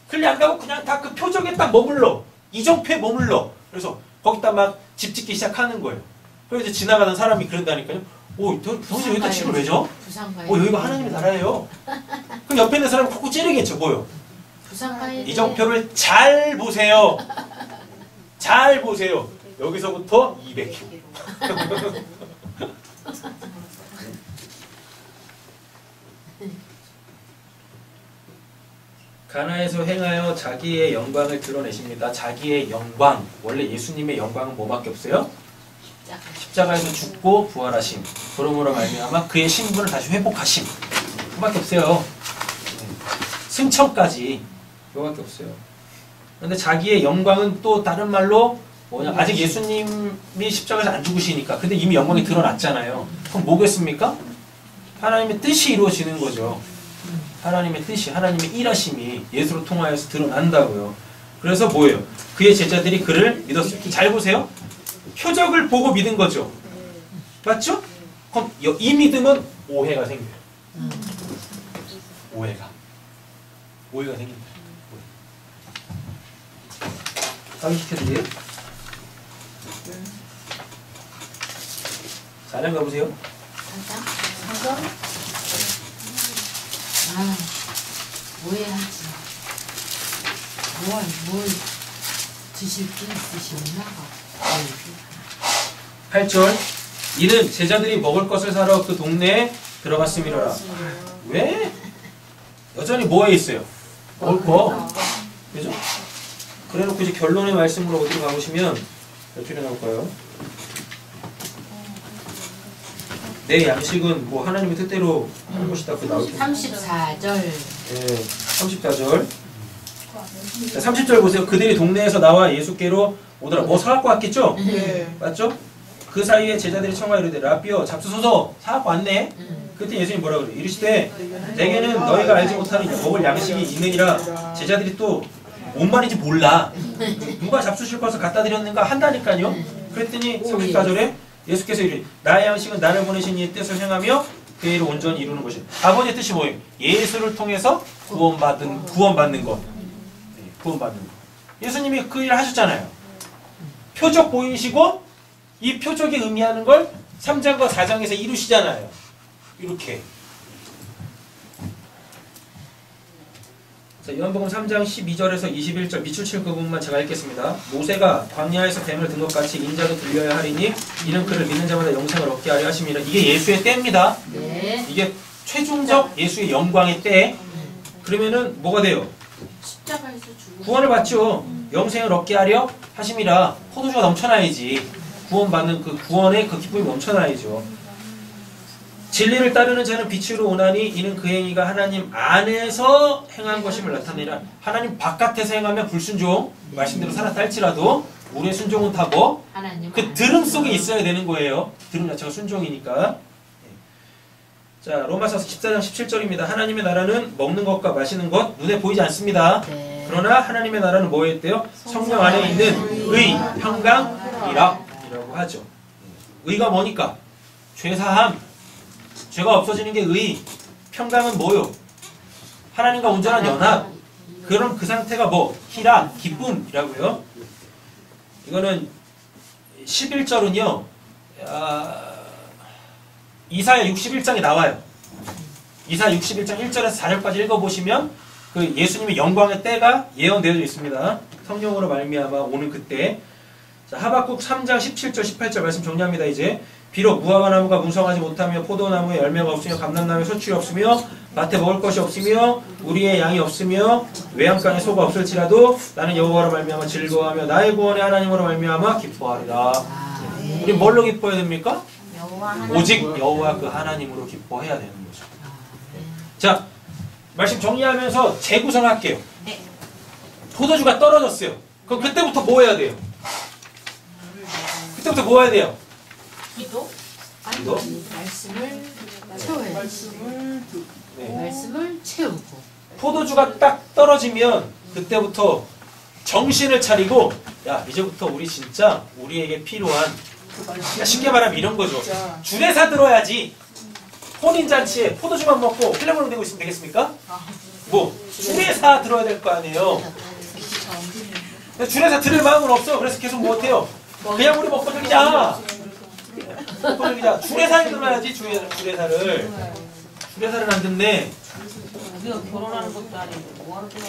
클리 안 가고 그냥 다 그 표적에 딱 머물러. 이정표에 머물러. 그래서 거기다 막 집 짓기 시작하는 거예요. 그래서 이제 지나가는 사람이 그런다니까요. 당신 여기다 집을 왜 져? 여기가 하나님의 나라예요. 그럼 옆에 있는 사람이 콕콕 찌르겠죠. 뭐요? 이정표를 잘 보세요. 잘 보세요. 여기서부터 200km. 가나에서 행하여 자기의 영광을 드러내십니다. 자기의 영광. 원래 예수님의 영광은 뭐밖에 없어요? 십자가에서 죽고 부활하심. 그러므로 말미암아 그의 신분을 다시 회복하심. 그밖에 없어요. 승천까지 그거밖에 없어요. 그런데 자기의 영광은 또 다른 말로 뭐냐? 아직 예수님이 십자가에서 안 죽으시니까. 근데 이미 영광이 드러났잖아요. 그럼 뭐겠습니까? 하나님의 뜻이 이루어지는 거죠. 하나님의 뜻이, 하나님의 일하심이 예수로 통하여서 드러난다고요. 그래서 뭐예요? 그의 제자들이 그를 믿었어요. 잘 보세요. 표적을 보고 믿은 거죠. 맞죠? 그럼 이 믿음은 오해가 생겨요. 오해가 생긴다. 확인시켜드려요? 자랑 가보세요. 아, 오해하지. 뭘 드실 게 있으셨나 봐. 8절 이는 제자들이 먹을 것을 사러 그 동네에 들어갔음이로라. 왜? 여전히 뭐에 있어요? 먹을 거. 그죠? 그래놓고 이제 결론의 말씀으로 어디로 가보시면 몇 줄에 나올까요? 내 양식은 뭐 하나님의 뜻대로 하는 것이다. 그 나올 텐데. 34절. 네, 34절. 자, 30절 보세요. 그들이 동네에서 나와 예수께로 오더라. 뭐 사갖고 왔겠죠? 네. 맞죠? 그 사이에 제자들이 청하여 이르되 라삐어 잡수소서 사갖고 왔네. 그때 예수님이 뭐라 그래요? 이르시되 내게는 너희가 알지 못하는 먹을 양식이 있느니라. 제자들이 또 뭔 말인지 몰라. 누가 잡수실 것을 갖다 드렸는가 한다니까요. 그랬더니 34절에 예수께서 이르 나의 양식은 나를 보내신 이의 뜻을 행하며 그 일을 온전히 이루는 것이다. 아버지의 뜻이 뭐예요? 예수를 통해서 구원받는 것. 네, 구원받는 것. 예수님이 그 일을 하셨잖아요. 표적 보이시고 이 표적이 의미하는 걸 3장과 4장에서 이루시잖아요. 이렇게. 자, 요한복음 3장 12절에서 21절 밑줄 칠 그 부분만 제가 읽겠습니다. 모세가 광야에서 뱀을 든 것 같이 인자도 들려야 하리니 이는 그를 믿는 자마다 영생을 얻게 하려 하심이라. 이게 예수의 때입니다. 네. 이게 최종적 예수의 영광의 때. 그러면은 뭐가 돼요? 십자가에서 죽은 구원을 받죠. 영생을 얻게 하려 하심이라. 포도주가 넘쳐나야지. 구원받는 그 구원의 그 기쁨이 넘쳐나야죠. 진리를 따르는 자는 빛으로 오나니 이는 그 행위가 하나님 안에서 행한 것임을 나타내라. 하나님 바깥에서 행하면 불순종, 말씀대로 살았다 할지라도 우리의 순종은 다 뭐? 하나님 그 들음 속에 있어야 되는 거예요. 들음 자체가 순종이니까. 자, 로마서 14장 17절입니다. 하나님의 나라는 먹는 것과 마시는 것 눈에 보이지 않습니다. 네. 그러나 하나님의 나라는 뭐에 있대요? 성령 안에 있는 의, 평강, 이라고 하죠. 의가 뭐니까? 죄사함. 죄가 없어지는 게 의. 평강은 뭐요? 하나님과 온전한 연합. 그럼 그 상태가 뭐? 희락, 기쁨이라고요. 이거는 11절은요. 이사야 61장에 나와요. 이사야 61장 1절에서 4절까지 읽어보시면 그 예수님의 영광의 때가 예언되어져 있습니다. 성령으로 말미암아 오는 그때. 자, 하박국 3장 17절 18절 말씀 정리합니다. 이제 비록 무화과 나무가 무성하지 못하며 포도나무에 열매가 없으며 감람나무에 소출이 없으며 밭에 먹을 것이 없으며 우리의 양이 없으며 외양간에 소가 없을지라도 나는 여호와로 말미암아 즐거워하며 나의 구원의 하나님으로 말미암아 기뻐하리라. 우리 뭘로 기뻐해야 됩니까? 오직 여호와 그 하나님으로 기뻐해야 되는 거죠. 자, 말씀 정리하면서 재구성할게요. 포도주가 떨어졌어요. 그럼 그때부터 뭐 해야 돼요? 그때부터 뭐 해야 돼요? 기도? 기도? 말씀을 채워야지. 말씀을 채우고. 포도주가 딱 떨어지면 그때부터 정신을 차리고 야 이제부터 우리 진짜 우리에게 필요한 야, 쉽게 말하면 이런 거죠. 주례사 들어야지. 혼인잔치에 포도주만 먹고 플레몬을 내고 있으면 되겠습니까? 뭐 주례사 들어야 될 거 아니에요. 근데 주례사 들을 마음은 없어. 그래서 계속 뭐 어때요? 그냥 우리 먹고 즐기자. 먹고 즐기자. 주례사를 들어야지. 주례사를 안 듣네. 우리가 결혼하는 것도 아니고 뭐하러 그래.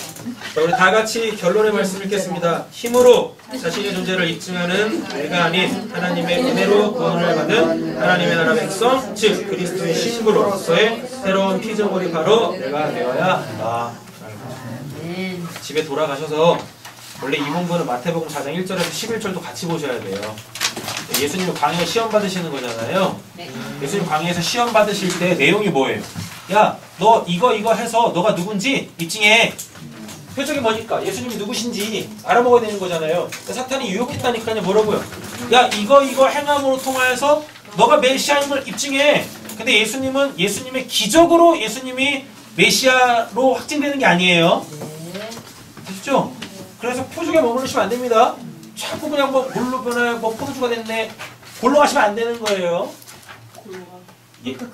자, 우리 다 같이 결론의 말씀 읽겠습니다. 힘으로 자신의 존재를 입증하는 내가 아닌 하나님의 은혜로 구원을 받은 하나님의 나라 백성, 즉 그리스도의 신부로서의 새로운 피조물이 바로 내가 되어야 한다. 네. 집에 돌아가셔서 원래 이 본문은 마태복음 4장 1절에서 11절도 같이 보셔야 돼요. 예수님은 광야에 시험 받으시는 거잖아요. 예수님 광야에서 시험 받으실 때 내용이 뭐예요? 야, 너 이거 해서 너가 누군지 입증해. 표적이 뭐니까? 예수님이 누구신지 알아먹어야 되는 거잖아요. 사탄이 유혹했다니까요. 뭐라고요? 야, 이거 행함으로 통하여서 너가 메시아인 걸 입증해. 근데 예수님은 예수님의 기적으로 예수님이 메시아로 확증되는 게 아니에요. 아시죠? 그래서 표적에 머무르시면 안 됩니다. 자꾸 그냥 뭐 물로 변해, 뭐 포도주가 됐네. 골로 가시면 안 되는 거예요.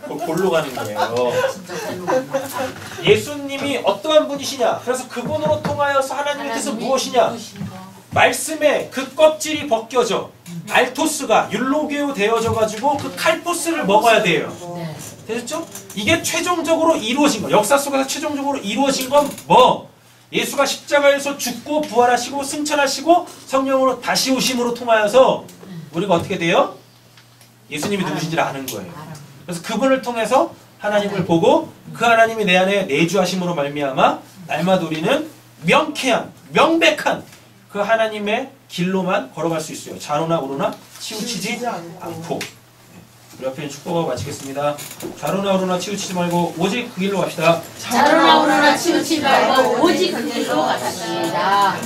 골로 가는 거예요. 예수님이 어떠한 분이시냐? 그래서 그분으로 통하여서 하나님의 뜻은 무엇이냐? 말씀에 그 껍질이 벗겨져 알토스가 율로게오 되어져 가지고 그 칼포스를 먹어야 돼요. 되셨죠? 이게 최종적으로 이루어진 거. 역사 속에서 최종적으로 이루어진 건 뭐? 예수가 십자가에서 죽고 부활하시고 승천하시고 성령으로 다시 오심으로 통하여서 우리가 어떻게 돼요? 예수님이 누구신지를 아는 거예요. 그래서 그분을 통해서 하나님을 보고 그 하나님이 내 안에 내주하심으로 말미암아 날마다 우리는 명쾌한, 명백한 그 하나님의 길로만 걸어갈 수 있어요. 좌로나 우로나 치우치지 않고. 우리 앞에 축복하고 마치겠습니다. 좌로나 우로나 치우치지 말고 오직 그 길로 갑시다. 자로나 오로나 치우치지 말고 오직 그 길로 갑시다.